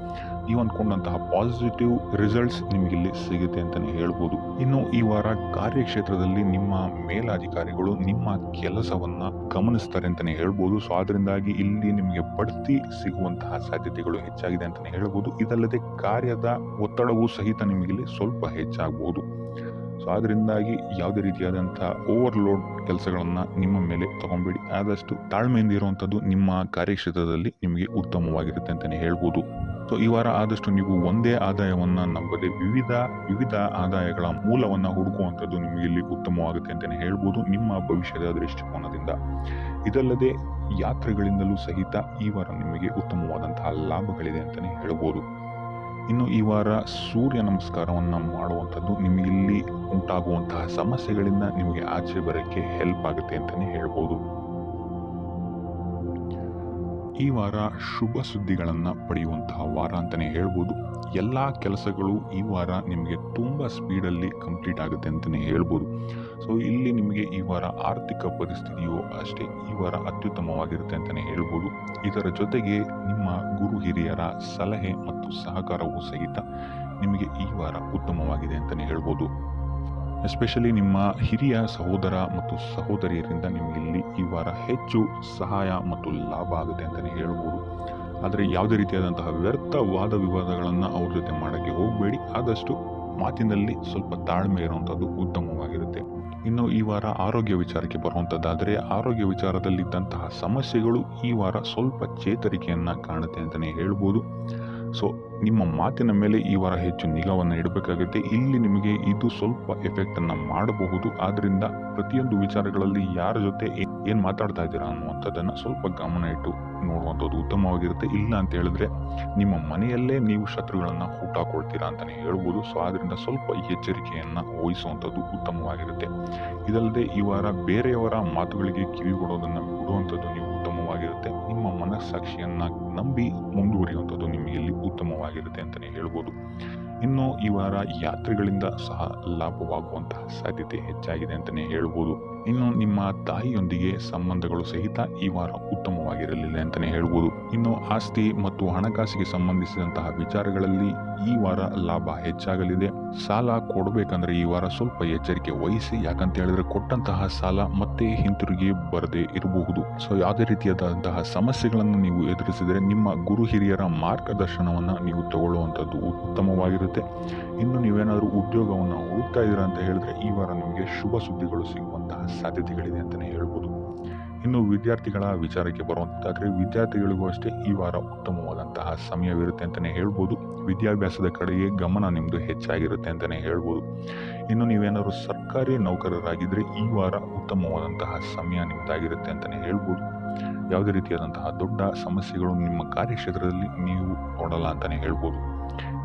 ನೀವು ಅಂದ್ಕೊಂಡಂತಹ ಪಾಸಿಟಿವ್ ರಿಸಲ್ಟ್ಸ್ ನಿಮಗಿಲ್ಲಿ ಸಿಗುತ್ತೆ ಅಂತಲೇ ಹೇಳ್ಬೋದು. ಇನ್ನು ಈ ವಾರ ಕಾರ್ಯಕ್ಷೇತ್ರದಲ್ಲಿ ನಿಮ್ಮ ಮೇಲಾಧಿಕಾರಿಗಳು ನಿಮ್ಮ ಕೆಲಸವನ್ನು ಗಮನಿಸ್ತಾರೆ ಅಂತಲೇ ಹೇಳ್ಬೋದು. ಸೊ ಅದರಿಂದಾಗಿ ಇಲ್ಲಿ ನಿಮಗೆ ಬಡ್ತಿ ಸಿಗುವಂತಹ ಸಾಧ್ಯತೆಗಳು ಹೆಚ್ಚಾಗಿದೆ ಅಂತಲೇ ಹೇಳ್ಬೋದು. ಇದಲ್ಲದೆ ಕಾರ್ಯದ ಒತ್ತಡವೂ ಸಹಿತ ನಿಮಗಿಲ್ಲಿ ಸ್ವಲ್ಪ ಹೆಚ್ಚಾಗಬಹುದು. ಸೊ ಅದರಿಂದಾಗಿ ಯಾವುದೇ ರೀತಿಯಾದಂತಹ ಓವರ್ಲೋಡ್ ಕೆಲಸಗಳನ್ನು ನಿಮ್ಮ ಮೇಲೆ ತಗೊಂಬೇಡಿ. ಆದಷ್ಟು ತಾಳ್ಮೆಯಿಂದ ಇರುವಂಥದ್ದು ನಿಮ್ಮ ಕಾರ್ಯಕ್ಷೇತ್ರದಲ್ಲಿ ನಿಮಗೆ ಉತ್ತಮವಾಗಿರುತ್ತೆ ಅಂತಲೇ ಹೇಳ್ಬೋದು. ಸೊ ಈ ವಾರ ಆದಷ್ಟು ನೀವು ಒಂದೇ ಆದಾಯವನ್ನು ನಂಬದೆ ವಿವಿಧ ಆದಾಯಗಳ ಮೂಲವನ್ನು ಹುಡುಕುವಂಥದ್ದು ನಿಮಗೆ ಇಲ್ಲಿ ಉತ್ತಮವಾಗುತ್ತೆ ಅಂತಲೇ ಹೇಳ್ಬೋದು ನಿಮ್ಮ ಭವಿಷ್ಯದ ದೃಷ್ಟಿಕೋನದಿಂದ. ಇದಲ್ಲದೆ ಯಾತ್ರೆಗಳಿಂದಲೂ ಸಹಿತ ಈ ವಾರ ನಿಮಗೆ ಉತ್ತಮವಾದಂತಹ ಲಾಭಗಳಿದೆ ಅಂತಲೇ ಹೇಳ್ಬೋದು. ಇನ್ನು ಈ ವಾರ ಸೂರ್ಯ ನಮಸ್ಕಾರವನ್ನು ಮಾಡುವಂಥದ್ದು ನಿಮಗಿಲ್ಲಿ ಉಂಟಾಗುವಂತಹ ಸಮಸ್ಯೆಗಳಿಂದ ನಿಮಗೆ ಆಚೆ ಬರೋಕ್ಕೆ ಹೆಲ್ಪ್ ಆಗುತ್ತೆ ಅಂತಲೇ ಹೇಳ್ಬೋದು. ಈ ವಾರ ಶುಭ ಸುದ್ದಿಗಳನ್ನು ಪಡೆಯುವಂತಹ ವಾರ ಅಂತಲೇ ಹೇಳ್ಬೋದು. ಎಲ್ಲ ಕೆಲಸಗಳು ಈ ವಾರ ನಿಮಗೆ ತುಂಬ ಸ್ಪೀಡಲ್ಲಿ ಕಂಪ್ಲೀಟ್ ಆಗುತ್ತೆ ಅಂತಲೇ ಹೇಳ್ಬೋದು. ಸೊ ಇಲ್ಲಿ ನಿಮಗೆ ಈ ವಾರ ಆರ್ಥಿಕ ಪರಿಸ್ಥಿತಿಯು ಅಷ್ಟೇ ಈ ವಾರ ಅತ್ಯುತ್ತಮವಾಗಿರುತ್ತೆ ಅಂತಲೇ ಹೇಳ್ಬೋದು. ಇದರ ಜೊತೆಗೆ ನಿಮ್ಮ ಗುರು ಹಿರಿಯರ ಸಲಹೆ ಮತ್ತು ಸಹಕಾರವೂ ಸಹಿತ ನಿಮಗೆ ಈ ವಾರ ಉತ್ತಮವಾಗಿದೆ ಅಂತಲೇ ಹೇಳ್ಬೋದು. ಎಸ್ಪೆಷಲಿ ನಿಮ್ಮ ಹಿರಿಯ ಸಹೋದರ ಮತ್ತು ಸಹೋದರಿಯರಿಂದ ನಿಮಗೆ ಇಲ್ಲಿ ಈ ವಾರ ಹೆಚ್ಚು ಸಹಾಯ ಮತ್ತು ಲಾಭ ಆಗುತ್ತೆ ಅಂತಲೇ ಹೇಳ್ಬೋದು. ಆದರೆ ಯಾವುದೇ ರೀತಿಯಾದಂತಹ ವ್ಯರ್ಥ ವಾದ ವಿವಾದಗಳನ್ನು ಅವ್ರ ಜೊತೆ ಮಾಡೋಕ್ಕೆ ಹೋಗಬೇಡಿ. ಆದಷ್ಟು ಮಾತಿನಲ್ಲಿ ಸ್ವಲ್ಪ ತಾಳ್ಮೆ ಇರುವಂಥದ್ದು ಉತ್ತಮವಾಗಿರುತ್ತೆ. ಇನ್ನು ಈ ವಾರ ಆರೋಗ್ಯ ವಿಚಾರಕ್ಕೆ ಬರುವಂಥದ್ದಾದರೆ ಆರೋಗ್ಯ ವಿಚಾರದಲ್ಲಿದ್ದಂತಹ ಸಮಸ್ಯೆಗಳು ಈ ವಾರ ಸ್ವಲ್ಪ ಚೇತರಿಕೆಯನ್ನು ಕಾಣುತ್ತೆ ಅಂತಲೇ ಹೇಳ್ಬೋದು. ಸೊ ನಿಮ್ಮ ಮಾತಿನ ಮೇಲೆ ಈ ವಾರ ಹೆಚ್ಚು ನಿಗಾವನ್ನು ಇಡಬೇಕಾಗುತ್ತೆ. ಇಲ್ಲಿ ನಿಮಗೆ ಇದು ಸ್ವಲ್ಪ ಎಫೆಕ್ಟನ್ನು ಮಾಡಬಹುದು. ಆದ್ದರಿಂದ ಪ್ರತಿಯೊಂದು ವಿಚಾರಗಳಲ್ಲಿ ಯಾರ ಜೊತೆ ಏನು ಮಾತಾಡ್ತಾ ಇದ್ದೀರಾ ಅನ್ನುವಂಥದ್ದನ್ನು ಸ್ವಲ್ಪ ಗಮನ ಇಟ್ಟು ನೋಡುವಂಥದ್ದು ಉತ್ತಮವಾಗಿರುತ್ತೆ. ಇಲ್ಲ ಅಂತ ಹೇಳಿದ್ರೆ ನಿಮ್ಮ ಮನೆಯಲ್ಲೇ ನೀವು ಶತ್ರುಗಳನ್ನು ಹುಟ್ಟಾಕೊಳ್ತೀರಾ ಅಂತಲೇ ಹೇಳ್ಬೋದು. ಸೊ ಆದ್ದರಿಂದ ಸ್ವಲ್ಪ ಎಚ್ಚರಿಕೆಯನ್ನು ವಹಿಸುವಂಥದ್ದು ಉತ್ತಮವಾಗಿರುತ್ತೆ. ಇದಲ್ಲದೆ ಈ ವಾರ ಬೇರೆಯವರ ಮಾತುಗಳಿಗೆ ಕಿವಿಗೊಡೋದನ್ನು ಬಿಡುವಂಥದ್ದು ನೀವು ಉತ್ತಮವಾಗಿರುತ್ತೆ. ನಿಮ್ಮ ಮನಸ್ಸಾಕ್ಷಿಯನ್ನು ನಂಬಿ ಮುಂದುವರಿಯುವಂಥದ್ದು ನಿಮಗೆ ಇಲ್ಲಿ ಉತ್ತಮವಾಗಿರುತ್ತೆ ಅಂತಲೇ ಹೇಳ್ಬೋದು. ಇನ್ನು ಈ ವಾರ ಯಾತ್ರೆಗಳಿಂದ ಸಹ ಲಾಭವಾಗುವಂತಹ ಸಾಧ್ಯತೆ ಹೆಚ್ಚಾಗಿದೆ ಅಂತಲೇ ಹೇಳ್ಬೋದು. ಇನ್ನು ನಿಮ್ಮ ತಾಯಿಯೊಂದಿಗೆ ಸಂಬಂಧಗಳು ಸಹಿತ ಈ ವಾರ ಉತ್ತಮವಾಗಿರಲಿಲ್ಲ ಅಂತಲೇ ಹೇಳ್ಬೋದು. ಇನ್ನು ಆಸ್ತಿ ಮತ್ತು ಹಣಕಾಸಿಗೆ ಸಂಬಂಧಿಸಿದಂತಹ ವಿಚಾರಗಳಲ್ಲಿ ಈ ವಾರ ಲಾಭ ಹೆಚ್ಚಾಗಲಿದೆ. ಸಾಲ ಕೊಡಬೇಕಂದ್ರೆ ಈ ವಾರ ಸ್ವಲ್ಪ ಎಚ್ಚರಿಕೆ ವಹಿಸಿ. ಯಾಕಂತ ಹೇಳಿದ್ರೆ ಕೊಟ್ಟಂತಹ ಸಾಲ ಮತ್ತೆ ಹಿಂತಿರುಗಿ ಬರದೇ ಇರಬಹುದು. ಸೊ ಯಾವುದೇ ರೀತಿಯಾದಂತಹ ಸಮಸ್ಯೆಗಳನ್ನು ನೀವು ಎದುರಿಸಿದರೆ ನಿಮ್ಮ ಗುರು ಹಿರಿಯರ ಮಾರ್ಗದರ್ಶನವನ್ನು ನೀವು ತಗೊಳ್ಳುವಂಥದ್ದು ಉತ್ತಮವಾಗಿರುತ್ತೆ. ಇನ್ನು ನೀವೇನಾದರೂ ಉದ್ಯೋಗವನ್ನು ಹುಡುಕ್ತಾ ಇದ್ದೀರಾ ಅಂತ ಹೇಳಿದ್ರೆ ಈ ವಾರ ನಿಮಗೆ ಶುಭ ಸುದ್ದಿಗಳು ಸಿಗುವಂತಹ ಸಾಧ್ಯತೆಗಳಿದೆ ಅಂತಲೇ ಹೇಳ್ಬೋದು. ಇನ್ನು ವಿದ್ಯಾರ್ಥಿಗಳ ವಿಚಾರಕ್ಕೆ ಬರುವಂತಾದರೆ ವಿದ್ಯಾರ್ಥಿಗಳಿಗೂ ಅಷ್ಟೇ ಈ ವಾರ ಉತ್ತಮವಾದಂತಹ ಸಮಯವಿರುತ್ತೆ ಅಂತಲೇ ಹೇಳ್ಬೋದು. ವಿದ್ಯಾಭ್ಯಾಸದ ಕಡೆಗೆ ಗಮನ ನಿಮ್ಮದು ಹೆಚ್ಚಾಗಿರುತ್ತೆ ಅಂತಲೇ ಹೇಳ್ಬೋದು. ಇನ್ನು ನೀವೇನಾದ್ರು ಸರ್ಕಾರಿ ನೌಕರರಾಗಿದ್ದರೆ ಈ ವಾರ ಉತ್ತಮವಾದಂತಹ ಸಮಯ ನಿಮ್ಮದಾಗಿರುತ್ತೆ ಅಂತಲೇ ಹೇಳ್ಬೋದು. ಯಾವುದೇ ರೀತಿಯಾದಂತಹ ದೊಡ್ಡ ಸಮಸ್ಯೆಗಳು ನಿಮ್ಮ ಕಾರ್ಯಕ್ಷೇತ್ರದಲ್ಲಿ ನೀವು ನೋಡಲ್ಲ ಅಂತಲೇ ಹೇಳ್ಬೋದು.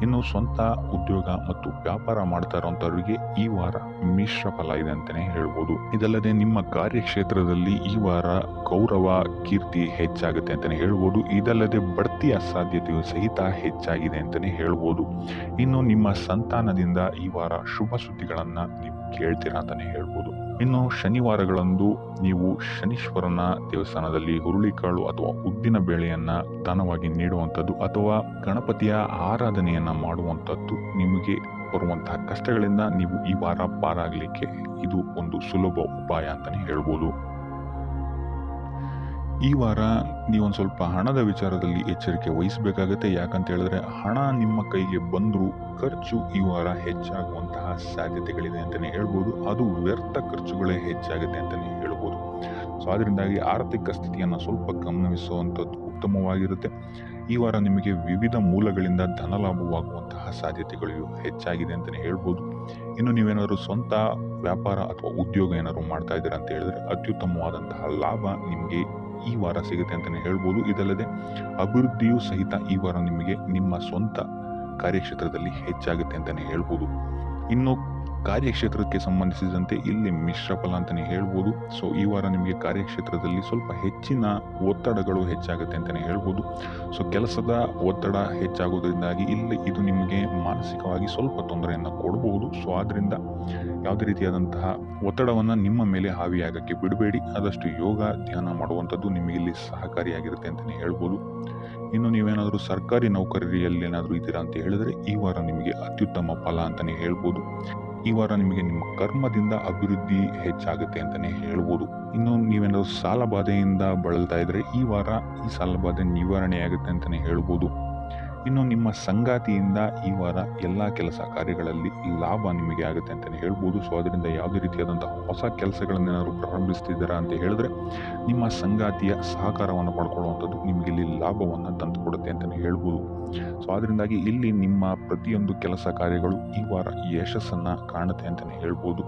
ಇನ್ನು ಸ್ವಂತ ಉದ್ಯೋಗ ಮತ್ತು ವ್ಯಾಪಾರ ಮಾಡ್ತಾ ಇರೋಂಥವ್ರಿಗೆ ಈ ವಾರ ಮಿಶ್ರ ಫಲ ಇದೆ ಅಂತಲೇ ಹೇಳ್ಬೋದು. ಇದಲ್ಲದೆ ನಿಮ್ಮ ಕಾರ್ಯಕ್ಷೇತ್ರದಲ್ಲಿ ಈ ವಾರ ಗೌರವ ಕೀರ್ತಿ ಹೆಚ್ಚಾಗುತ್ತೆ ಅಂತಲೇ ಹೇಳ್ಬೋದು. ಇದಲ್ಲದೆ ಬಡ್ತಿಯ ಸಾಧ್ಯತೆಯು ಸಹಿತ ಹೆಚ್ಚಾಗಿದೆ ಅಂತಲೇ ಹೇಳ್ಬೋದು. ಇನ್ನು ನಿಮ್ಮ ಸಂತಾನದಿಂದ ಈ ವಾರ ಶುಭ ಸುದ್ದಿಗಳನ್ನು ನೀವು ಕೇಳ್ತೀರಾ ಅಂತಲೇ ಹೇಳ್ಬೋದು. ಇನ್ನು ಶನಿವಾರಗಳಂದು ನೀವು ಶನೀಶ್ವರನ ದೇವಸ್ಥಾನದಲ್ಲಿ ಹುರುಳಿಕಾಳು ಅಥವಾ ಉದ್ದಿನ ಬೇಳೆಯನ್ನ ದಾನವಾಗಿ ನೀಡುವಂಥದ್ದು ಅಥವಾ ಗಣಪತಿಯ ಆರಾಧನೆಯನ್ನ ಮಾಡುವಂಥದ್ದು ನಿಮಗೆ ಬರುವಂತಹ ಕಷ್ಟಗಳಿಂದ ನೀವು ಈ ವಾರ ಪಾರಾಗಲಿಕ್ಕೆ ಇದು ಒಂದು ಸುಲಭ ಉಪಾಯ ಅಂತಲೇ ಹೇಳ್ಬೋದು. ಈ ವಾರ ನೀವೊಂದು ಸ್ವಲ್ಪ ಹಣದ ವಿಚಾರದಲ್ಲಿ ಎಚ್ಚರಿಕೆ ವಹಿಸಬೇಕಾಗತ್ತೆ. ಯಾಕಂತ ಹೇಳಿದ್ರೆ ಹಣ ನಿಮ್ಮ ಕೈಗೆ ಬಂದರೂ ಖರ್ಚು ಈ ವಾರ ಹೆಚ್ಚಾಗುವಂತಹ ಸಾಧ್ಯತೆಗಳಿದೆ ಅಂತಲೇ ಹೇಳ್ಬೋದು. ಅದು ವ್ಯರ್ಥ ಖರ್ಚುಗಳೇ ಹೆಚ್ಚಾಗುತ್ತೆ ಅಂತಲೇ ಹೇಳ್ಬೋದು. ಸೊ ಅದರಿಂದಾಗಿ ಆರ್ಥಿಕ ಸ್ಥಿತಿಯನ್ನು ಸ್ವಲ್ಪ ಗಮನಿಸುವಂಥದ್ದು ಉತ್ತಮವಾಗಿರುತ್ತೆ. ಈ ವಾರ ನಿಮಗೆ ವಿವಿಧ ಮೂಲಗಳಿಂದ ಧನಲಾಭವಾಗುವಂತಹ ಸಾಧ್ಯತೆಗಳು ಹೆಚ್ಚಾಗಿದೆ ಅಂತಲೇ ಹೇಳ್ಬೋದು. ಇನ್ನು ನೀವೇನಾದ್ರು ಸ್ವಂತ ವ್ಯಾಪಾರ ಅಥವಾ ಉದ್ಯೋಗ ಏನಾದ್ರು ಮಾಡ್ತಾ ಇದ್ದೀರಾ ಅಂತ ಹೇಳಿದ್ರೆ ಅತ್ಯುತ್ತಮವಾದಂತಹ ಲಾಭ ನಿಮಗೆ ಈ ವಾರ ಸಿಗುತ್ತೆ ಅಂತಲೇ ಹೇಳ್ಬೋದು. ಇದಲ್ಲದೆ ಅಭಿವೃದ್ಧಿಯೂ ಸಹಿತ ಈ ವಾರ ನಿಮಗೆ ನಿಮ್ಮ ಸ್ವಂತ ಕಾರ್ಯಕ್ಷೇತ್ರದಲ್ಲಿ ಹೆಚ್ಚಾಗುತ್ತೆ ಅಂತಲೇ ಹೇಳ್ಬೋದು. ಇನ್ನು ಕಾರ್ಯಕ್ಷೇತ್ರಕ್ಕೆ ಸಂಬಂಧಿಸಿದಂತೆ ಇಲ್ಲಿ ಮಿಶ್ರ ಫಲ ಅಂತಲೇ ಹೇಳ್ಬೋದು. ಸೊ ಈ ವಾರ ನಿಮಗೆ ಕಾರ್ಯಕ್ಷೇತ್ರದಲ್ಲಿ ಸ್ವಲ್ಪ ಹೆಚ್ಚಿನ ಒತ್ತಡಗಳು ಹೆಚ್ಚಾಗುತ್ತೆ ಅಂತಲೇ ಹೇಳ್ಬೋದು. ಸೊ ಕೆಲಸದ ಒತ್ತಡ ಹೆಚ್ಚಾಗೋದ್ರಿಂದಾಗಿ ಇಲ್ಲಿ ಇದು ನಿಮಗೆ ಮಾನಸಿಕವಾಗಿ ಸ್ವಲ್ಪ ತೊಂದರೆಯನ್ನು ಕೊಡಬಹುದು. ಸೊ ಆದ್ದರಿಂದ ಯಾವುದೇ ರೀತಿಯಾದಂತಹ ಒತ್ತಡವನ್ನು ನಿಮ್ಮ ಮೇಲೆ ಹಾವಿಯಾಗಕ್ಕೆ ಬಿಡಬೇಡಿ. ಆದಷ್ಟು ಯೋಗ ಧ್ಯಾನ ಮಾಡುವಂಥದ್ದು ನಿಮಗೆ ಇಲ್ಲಿ ಸಹಕಾರಿಯಾಗಿರುತ್ತೆ ಅಂತಲೇ ಹೇಳ್ಬೋದು. ಇನ್ನು ನೀವೇನಾದರೂ ಸರ್ಕಾರಿ ನೌಕರಿಯಲ್ಲಿ ಏನಾದರೂ ಇದ್ದೀರಾ ಅಂತ ಹೇಳಿದ್ರೆ ಈ ವಾರ ನಿಮಗೆ ಅತ್ಯುತ್ತಮ ಫಲ ಅಂತಲೇ ಹೇಳ್ಬೋದು. ಈ ವಾರ ನಿಮಗೆ ನಿಮ್ಮ ಕರ್ಮದಿಂದ ಅಭಿವೃದ್ಧಿ ಹೆಚ್ಚಾಗುತ್ತೆ ಅಂತಲೇ ಹೇಳ್ಬೋದು. ಇನ್ನು ನೀವೇನಾದರೂ ಸಾಲ ಬಾಧೆಯಿಂದ ಬಳಲ್ತಾ ಇದ್ರೆ ಈ ವಾರ ಈ ಸಾಲ ಬಾಧೆ ನಿವಾರಣೆಯಾಗುತ್ತೆ ಅಂತಲೇ ಹೇಳ್ಬೋದು. ಇನ್ನು ನಿಮ್ಮ ಸಂಗಾತಿಯಿಂದ ಈ ವಾರ ಎಲ್ಲ ಕೆಲಸ ಕಾರ್ಯಗಳಲ್ಲಿ ಲಾಭ ನಿಮಗೆ ಆಗುತ್ತೆ ಅಂತಲೇ ಹೇಳ್ಬೋದು. ಸೊ ಅದರಿಂದ ಯಾವುದೇ ರೀತಿಯಾದಂತಹ ಹೊಸ ಕೆಲಸಗಳನ್ನೇನಾದ್ರು ಪ್ರಾರಂಭಿಸ್ತಿದ್ದೀರಾ ಅಂತ ಹೇಳಿದ್ರೆ ನಿಮ್ಮ ಸಂಗಾತಿಯ ಸಹಕಾರವನ್ನು ಪಡ್ಕೊಳ್ಳುವಂಥದ್ದು ನಿಮಗೆ ಇಲ್ಲಿ ಲಾಭವನ್ನು ತಂದುಕೊಡುತ್ತೆ ಅಂತಲೇ ಹೇಳ್ಬೋದು. ಸೊ ಅದರಿಂದಾಗಿ ಇಲ್ಲಿ ನಿಮ್ಮ ಪ್ರತಿಯೊಂದು ಕೆಲಸ ಕಾರ್ಯಗಳು ಈ ವಾರ ಯಶಸ್ಸನ್ನು ಕಾಣುತ್ತೆ ಅಂತಲೇ ಹೇಳ್ಬೋದು.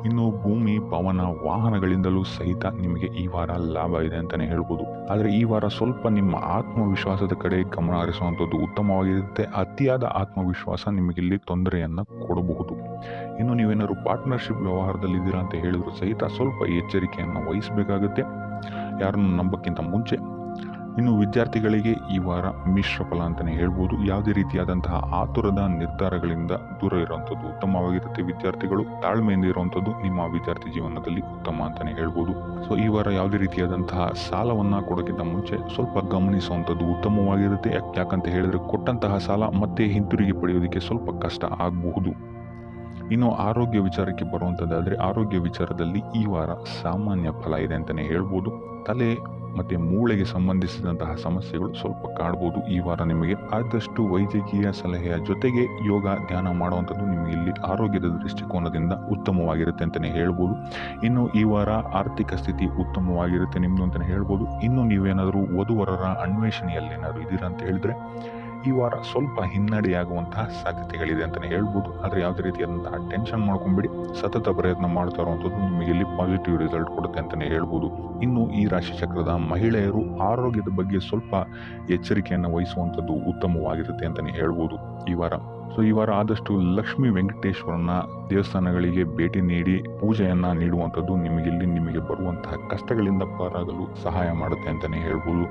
ಇನ್ನು ಭೂಮಿ ಭವನ ವಾಹನಗಳಿಂದಲೂ ಸಹಿತ ನಿಮಗೆ ಈ ವಾರ ಲಾಭ ಇದೆ ಅಂತಲೇ ಹೇಳ್ಬೋದು. ಆದರೆ ಈ ವಾರ ಸ್ವಲ್ಪ ನಿಮ್ಮ ಆತ್ಮವಿಶ್ವಾಸದ ಕಡೆ ಗಮನ ಹರಿಸುವಂಥದ್ದು ಉತ್ತಮವಾಗಿರುತ್ತೆ. ಅತಿಯಾದ ಆತ್ಮವಿಶ್ವಾಸ ನಿಮಗಿಲ್ಲಿ ತೊಂದರೆಯನ್ನು ಕೊಡಬಹುದು. ಇನ್ನು ನೀವೇನಾದ್ರು ಪಾರ್ಟ್ನರ್ಶಿಪ್ ವ್ಯವಹಾರದಲ್ಲಿದ್ದೀರಾ ಅಂತ ಹೇಳಿದ್ರು ಸಹಿತ ಸ್ವಲ್ಪ ಎಚ್ಚರಿಕೆಯನ್ನು ವಹಿಸಬೇಕಾಗುತ್ತೆ ಯಾರನ್ನು ನಂಬಕ್ಕಿಂತ ಮುಂಚೆ. ಇನ್ನು ವಿದ್ಯಾರ್ಥಿಗಳಿಗೆ ಈ ವಾರ ಮಿಶ್ರ ಫಲ ಅಂತಲೇ ಹೇಳ್ಬೋದು. ಯಾವುದೇ ರೀತಿಯಾದಂತಹ ಆತುರದ ನಿರ್ಧಾರಗಳಿಂದ ದೂರ ಇರುವಂಥದ್ದು ಉತ್ತಮವಾಗಿರುತ್ತೆ. ವಿದ್ಯಾರ್ಥಿಗಳು ತಾಳ್ಮೆಯಿಂದ ಇರುವಂಥದ್ದು ನಿಮ್ಮ ವಿದ್ಯಾರ್ಥಿ ಜೀವನದಲ್ಲಿ ಉತ್ತಮ ಅಂತಲೇ ಹೇಳ್ಬೋದು. ಸೊ ಈ ವಾರ ಯಾವುದೇ ರೀತಿಯಾದಂತಹ ಸಾಲವನ್ನು ಕೊಡೋಕ್ಕಿಂತ ಮುಂಚೆ ಸ್ವಲ್ಪ ಗಮನಿಸುವಂಥದ್ದು ಉತ್ತಮವಾಗಿರುತ್ತೆ. ಯಾಕಂತ ಹೇಳಿದ್ರೆ ಕೊಟ್ಟಂತಹ ಸಾಲ ಮತ್ತೆ ಹಿಂತಿರುಗಿ ಪಡೆಯೋದಕ್ಕೆ ಸ್ವಲ್ಪ ಕಷ್ಟ ಆಗಬಹುದು. ಇನ್ನು ಆರೋಗ್ಯ ವಿಚಾರಕ್ಕೆ ಬರುವಂಥದ್ದಾದರೆ ಆರೋಗ್ಯ ವಿಚಾರದಲ್ಲಿ ಈ ವಾರ ಸಾಮಾನ್ಯ ಫಲ ಇದೆ ಅಂತಲೇ ಹೇಳ್ಬೋದು. ತಲೆ ಮತ್ತು ಮೂಳೆಗೆ ಸಂಬಂಧಿಸಿದಂತಹ ಸಮಸ್ಯೆಗಳು ಸ್ವಲ್ಪ ಕಾಡ್ಬೋದು ಈ ವಾರ ನಿಮಗೆ. ಆದಷ್ಟು ವೈದ್ಯಕೀಯ ಸಲಹೆಯ ಜೊತೆಗೆ ಯೋಗ ಧ್ಯಾನ ಮಾಡುವಂಥದ್ದು ನಿಮಗೆ ಇಲ್ಲಿ ಆರೋಗ್ಯದ ದೃಷ್ಟಿಕೋನದಿಂದ ಉತ್ತಮವಾಗಿರುತ್ತೆ ಅಂತಲೇ ಹೇಳ್ಬೋದು. ಇನ್ನು ಈ ವಾರ ಆರ್ಥಿಕ ಸ್ಥಿತಿ ಉತ್ತಮವಾಗಿರುತ್ತೆ ನಿಮ್ಮದು ಅಂತಲೇ ಹೇಳ್ಬೋದು. ಇನ್ನು ನೀವೇನಾದರೂ ವಧುವರರ ಅನ್ವೇಷಣೆಯಲ್ಲಿ ಏನಾದರೂ ಇದ್ದೀರಾ ಅಂತ ಹೇಳಿದ್ರೆ ಈ ವಾರ ಸ್ವಲ್ಪ ಹಿನ್ನಡೆಯಾಗುವಂತಹ ಸಾಧ್ಯತೆಗಳಿದೆ ಅಂತಲೇ ಹೇಳ್ಬೋದು. ಆದರೆ ಯಾವುದೇ ರೀತಿಯಾದಂತಹ ಟೆನ್ಷನ್ ಮಾಡ್ಕೊಂಬಿಡಿ. ಸತತ ಪ್ರಯತ್ನ ಮಾಡ್ತಾ ಇರುವಂಥದ್ದು ನಿಮಗೆ ಇಲ್ಲಿ ಪಾಸಿಟಿವ್ ರಿಸಲ್ಟ್ ಕೊಡುತ್ತೆ ಅಂತಲೇ ಹೇಳ್ಬೋದು. ಇನ್ನು ಈ ರಾಶಿ ಚಕ್ರದ ಮಹಿಳೆಯರು ಆರೋಗ್ಯದ ಬಗ್ಗೆ ಸ್ವಲ್ಪ ಎಚ್ಚರಿಕೆಯನ್ನು ವಹಿಸುವಂಥದ್ದು ಉತ್ತಮವಾಗಿರುತ್ತೆ ಅಂತಲೇ ಹೇಳ್ಬೋದು ಈ ವಾರ. ಸೊ ಈ ವಾರ ಆದಷ್ಟು ಲಕ್ಷ್ಮೀ ವೆಂಕಟೇಶ್ವರನ ದೇವಸ್ಥಾನಗಳಿಗೆ ಭೇಟಿ ನೀಡಿ ಪೂಜೆಯನ್ನು ನೀಡುವಂಥದ್ದು ನಿಮಗೆ ಬರುವಂತಹ ಕಷ್ಟಗಳಿಂದ ಪಾರಾಗಲು ಸಹಾಯ ಮಾಡುತ್ತೆ ಅಂತಲೇ ಹೇಳ್ಬೋದು.